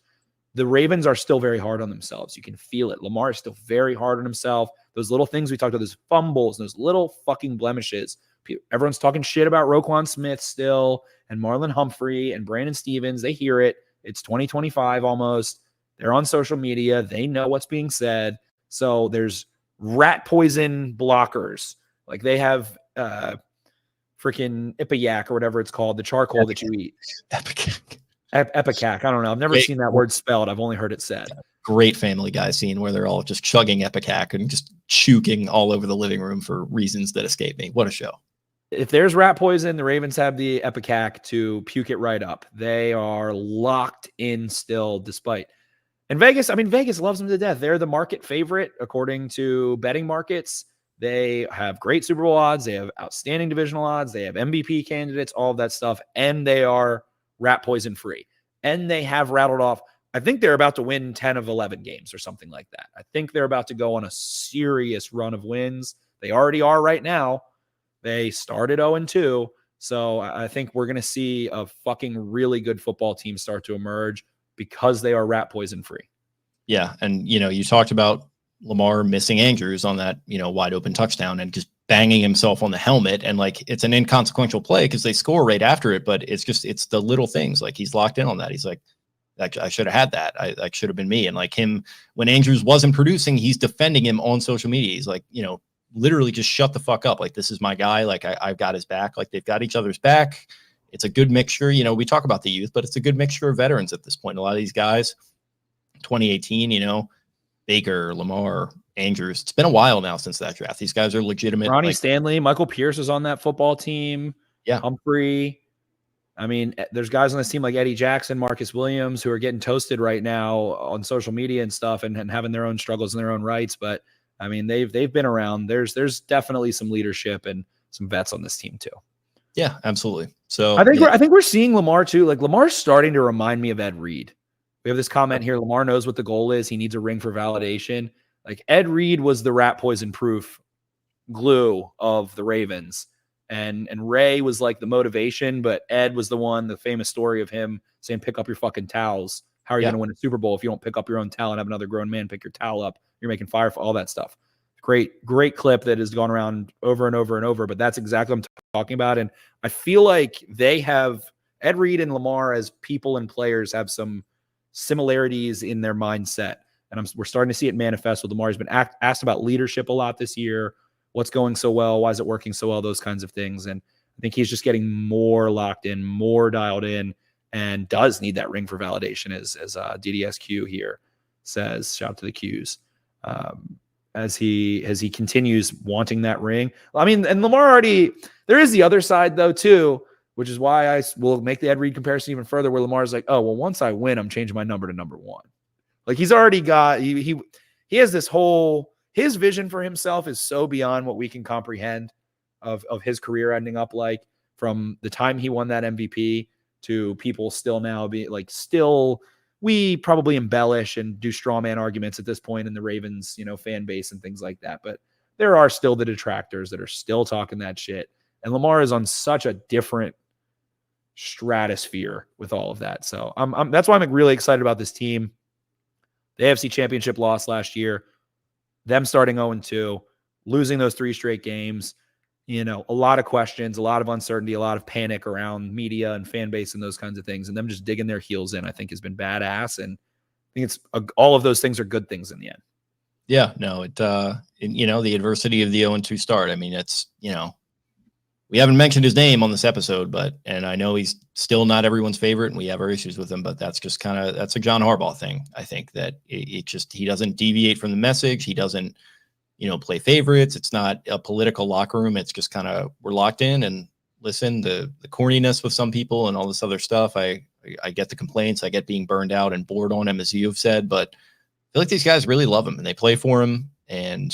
The Ravens are still very hard on themselves. You can feel it. Lamar is still very hard on himself. Those little things we talked about, those fumbles, those little fucking blemishes. Everyone's talking shit about Roquan Smith still, and Marlon Humphrey and Brandon Stevens. They hear it. It's 2025 almost. They're on social media. They know what's being said. So there's rat poison blockers. Like they have freaking Ipecac or whatever it's called, the charcoal that you eat. Ipecac. I don't know. I've never seen that word spelled. I've only heard it said. Great Family Guy scene where they're all just chugging Ipecac and just chuking all over the living room for reasons that escape me. What a show. If there's rat poison, the Ravens have the Ipecac to puke it right up. They are locked in still despite. And Vegas loves them to death. They're the market favorite according to betting markets. They have great Super Bowl odds. They have outstanding divisional odds. They have MVP candidates, all of that stuff. And they are rat poison free. And they have rattled off. I think they're about to win 10 of 11 games or something like that. I think they're about to go on a serious run of wins. They already are right now. They started 0-2. So I think we're going to see a fucking really good football team start to emerge because they are rat poison free. Yeah. And, you talked about Lamar missing Andrews on that, wide open touchdown and just banging himself on the helmet. And it's an inconsequential play because they score right after it, but it's the little things. Like he's locked in on that. He's like, I should have had that. That should have been me. And him, when Andrews wasn't producing, he's defending him on social media. He's like, literally just shut the fuck up. Like, this is my guy. Like I've got his back. Like they've got each other's back. It's a good mixture. We talk about the youth, but it's a good mixture of veterans at this point. A lot of these guys, 2018, Baker, Lamar, Andrews. It's been a while now since that draft. These guys are legitimate. Ronnie Stanley, Michael Pierce is on that football team. Yeah. Humphrey. I mean, there's guys on this team like Eddie Jackson, Marcus Williams, who are getting toasted right now on social media and stuff and having their own struggles in their own rights. But I mean, they've been around. There's definitely some leadership and some vets on this team too. Yeah, absolutely. So I think we're seeing Lamar too. Like Lamar's starting to remind me of Ed Reed. We have this comment here. Lamar knows what the goal is. He needs a ring for validation. Like Ed Reed was the rat poison proof glue of the Ravens. And Ray was like the motivation, but Ed was the famous story of him saying, pick up your fucking towels. How are you going to win a Super Bowl if you don't pick up your own towel and have another grown man pick your towel up? You're making fire for all that stuff. Great clip that has gone around over and over and over, but that's exactly what I'm talking about. And I feel like they have Ed Reed and Lamar as people and players have some similarities in their mindset. And we're starting to see it manifest with Lamar. He's been asked about leadership a lot this year. What's going so well? Why is it working so well? Those kinds of things. And I think he's just getting more locked in, more dialed in, and does need that ring for validation, as DDSQ here says. Shout out to the Qs. As he continues wanting that ring. I mean, and Lamar already, there is the other side though too, which is why I will make the Ed Reed comparison even further, where Lamar's like, oh, well, once I win, I'm changing my number to number 1. Like he's already got he has this whole his vision for himself is so beyond what we can comprehend of his career ending up like from the time he won that MVP to people still now be like still we probably embellish and do straw man arguments at this point in the Ravens, fan base and things like that. But there are still the detractors that are still talking that shit. And Lamar is on such a different stratosphere with all of that. So that's why I'm really excited about this team. The AFC Championship loss last year, them starting 0-2, losing those 3 straight games, a lot of questions, a lot of uncertainty, a lot of panic around media and fan base and those kinds of things. And them just digging their heels in, I think has been badass. And I think it's all of those things are good things in the end. Yeah, no, the adversity of the 0-2 start. I mean, it's, we haven't mentioned his name on this episode, and I know he's still not everyone's favorite and we have our issues with him, but that's just that's a John Harbaugh thing. I think that he doesn't deviate from the message. He doesn't, play favorites. It's not a political locker room. It's just we're locked in and listen, the corniness with some people and all this other stuff. I get the complaints. I get being burned out and bored on him, as you've said, but I feel like these guys really love him and they play for him, and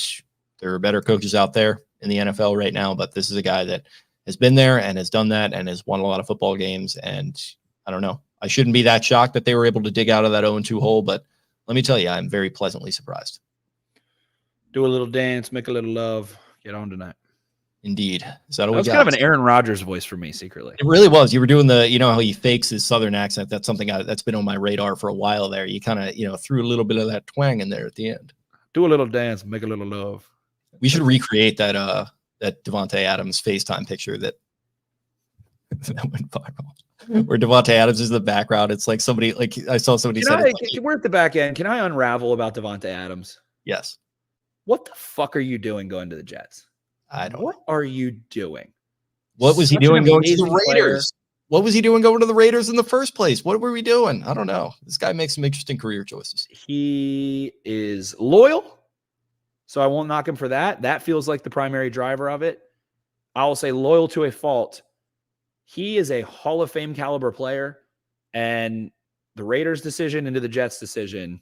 there are better coaches out there in the NFL right now, but this is a guy that has been there and has done that and has won a lot of football games. And I don't know, I shouldn't be that shocked that they were able to dig out of that 0-2 hole, but let me tell you, I'm very pleasantly surprised. Do a little dance, make a little love, get on tonight. Indeed. Is that all we got? Kind of an Aaron Rodgers voice for me secretly. It really was. You were doing how he fakes his Southern accent. That's something that's been on my radar for a while there. You kind of, threw a little bit of that twang in there at the end. Do a little dance, make a little love. We should recreate that Davante Adams FaceTime picture that went viral, where Davante Adams is in the background. It's like somebody, like I saw somebody say, we're at the back end. Can I unravel about Davante Adams? Yes. What the fuck are you doing going to the Jets? What are you doing? What was he doing going to the Raiders? What was he doing going to the Raiders in the first place? What were we doing? I don't know. This guy makes some interesting career choices. He is loyal, so I won't knock him for that. That feels like the primary driver of it. I will say loyal to a fault. He is a Hall of Fame caliber player, and the Raiders' decision into the Jets' decision,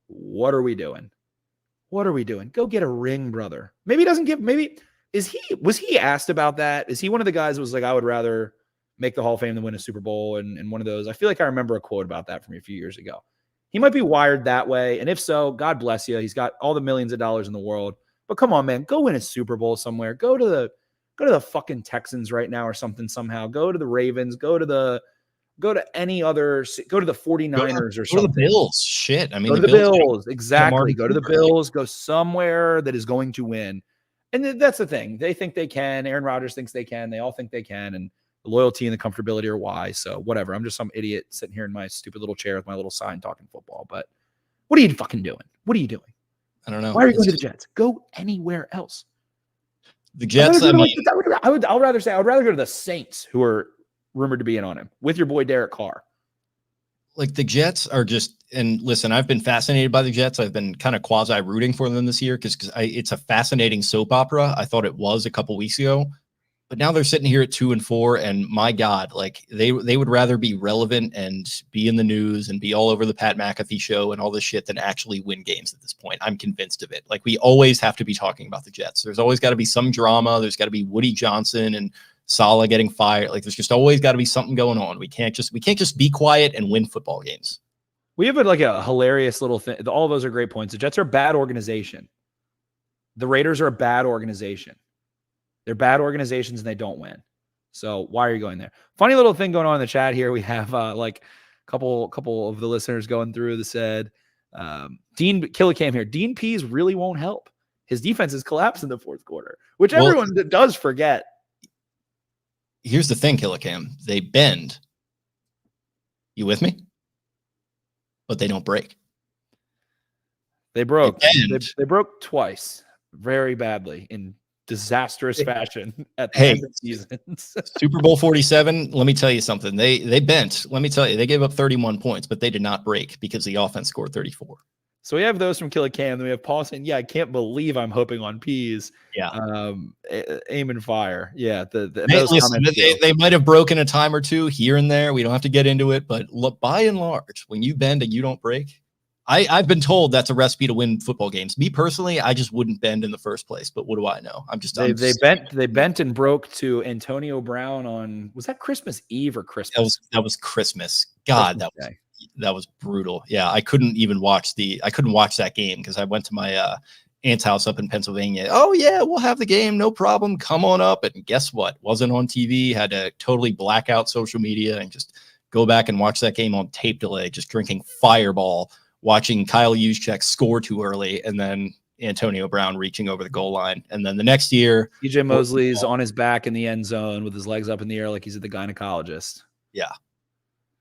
what are we doing? What are we doing? Go get a ring, brother. Maybe he doesn't give, was he asked about that? Is he one of the guys who was like, I would rather make the Hall of Fame than win a Super Bowl and one of those? I feel like I remember a quote about that from a few years ago. He might be wired that way. And if so, God bless you. He's got all the millions of dollars in the world. But come on, man, go win a Super Bowl somewhere. Go to the fucking Texans right now or something somehow. Go to the Ravens. Go to any other, go to the 49ers or something. Go to the Bills. Shit. I mean, go to the Bills. Exactly. Go to the Bills. Go somewhere that is going to win. And that's the thing. They think they can. Aaron Rodgers thinks they can. They all think they can. And the loyalty and the comfortability are why. So whatever. I'm just some idiot sitting here in my stupid little chair with my little sign talking football. But what are you fucking doing? What are you doing? I don't know. Why are you going to the Jets? Go anywhere else. The Jets, I would rather go to the Saints, who are rumored to be in on him, with your boy Derek Carr. Like the Jets are just, and listen, I've been fascinated by the Jets. I've been kind of quasi rooting for them this year because it's a fascinating soap opera. I thought it was a couple weeks ago, but now they're sitting here at 2-4, and my God, like they would rather be relevant and be in the news and be all over the Pat McAfee show and all this shit than actually win games at this point. I'm convinced of it. Like we always have to be talking about the Jets. There's always got to be some drama. There's got to be Woody Johnson and Saleh getting fired. Like there's just always got to be something going on. We can't just be quiet and win football games. We have a hilarious little thing. All of those are great points. The Jets are a bad organization. The Raiders are a bad organization. They're bad organizations and they don't win. So why are you going there? Funny little thing going on in the chat here. We have like a couple of the listeners going through the said Dean Killicam here. Dean Pease really won't help. His defense has collapsed in the fourth quarter, which everyone does forget. Here's the thing, Killicam. They bend. You with me? But they don't break. They broke. They broke twice, very badly, in disastrous fashion at the end of seasons. Super Bowl 47, let me tell you something. They bent. Let me tell you, they gave up 31 points, but they did not break because the offense scored 34. So we have those from Killicam. Then we have Paul saying, yeah, I can't believe I'm hoping on Peas. Yeah. Aim and fire. Yeah. They might have broken a time or two here and there. We don't have to get into it, but look, by and large, when you bend and you don't break, I've been told that's a recipe to win football games. Me personally, I just wouldn't bend in the first place. But what do I know? They bent and broke to Antonio Brown on, was that Christmas Eve or Christmas? That was Christmas. God, Christmas that was brutal. Yeah, I couldn't watch that game because I went to my aunt's house up in Pennsylvania. Oh yeah, we'll have the game, no problem. Come on up. And guess what? Wasn't on TV. Had to totally black out social media and just go back and watch that game on tape delay, just drinking Fireball, watching Kyle Juszczyk score too early, and then Antonio Brown reaching over the goal line. And then the next year, TJ Mosley's on his back in the end zone with his legs up in the air like he's at the gynecologist. Yeah.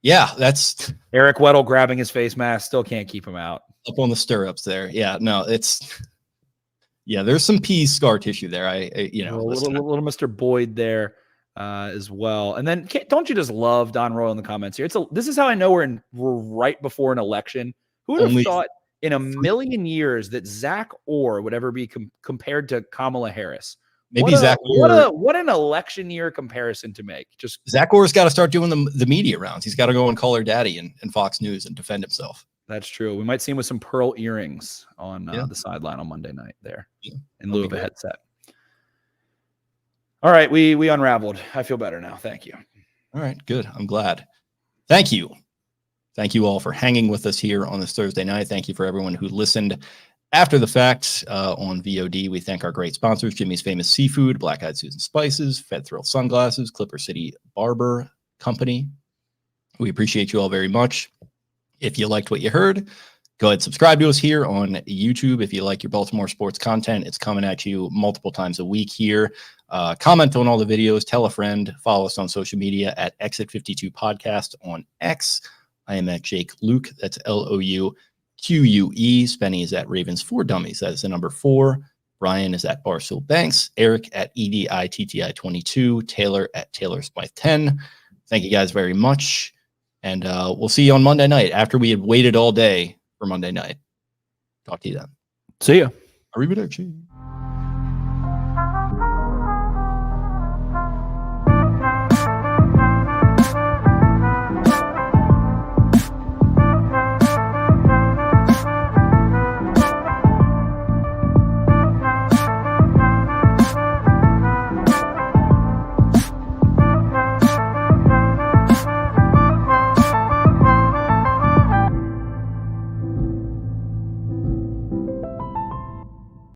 Yeah, that's Eric Weddle grabbing his face mask, still can't keep him out. Up on the stirrups there. Yeah, no, there's some Pease scar tissue there. A little Mr. Boyd there as well. And then don't you just love Don Royal in the comments here? This is how I know we're right before an election. Who would have thought in a million years that Zach Orr would ever be compared to Kamala Harris? Maybe Zach Orr. What an election year comparison to make. Just Zach Orr's got to start doing the media rounds. He's got to go and call her daddy and Fox News and defend himself. That's true. We might see him with some pearl earrings on the sideline on Monday night there in lieu of a headset. All right, we unraveled. I feel better now. Thank you. All right, good. I'm glad. Thank you. Thank you all for hanging with us here on this Thursday night. Thank you for everyone who listened after the fact on VOD. We thank our great sponsors, Jimmy's Famous Seafood, Black Eyed Susan Spices, Fed Thrill Sunglasses, Clipper City Barber Company. We appreciate you all very much. If you liked what you heard, go ahead and subscribe to us here on YouTube. If you like your Baltimore sports content, it's coming at you multiple times a week here. Comment on all the videos, tell a friend, follow us on social media at Exit 52 Podcast on X. I am at Jake Louque. That's LOUQUE. Spenny is at Ravens 4 Dummies. That is the number 4. Brian is at Barstool Banks. Eric at EDITTI22. Taylor at Taylor Smythe 10. Thank you guys very much. And we'll see you on Monday night after we had waited all day for Monday night. Talk to you then. See ya. Arrivederci.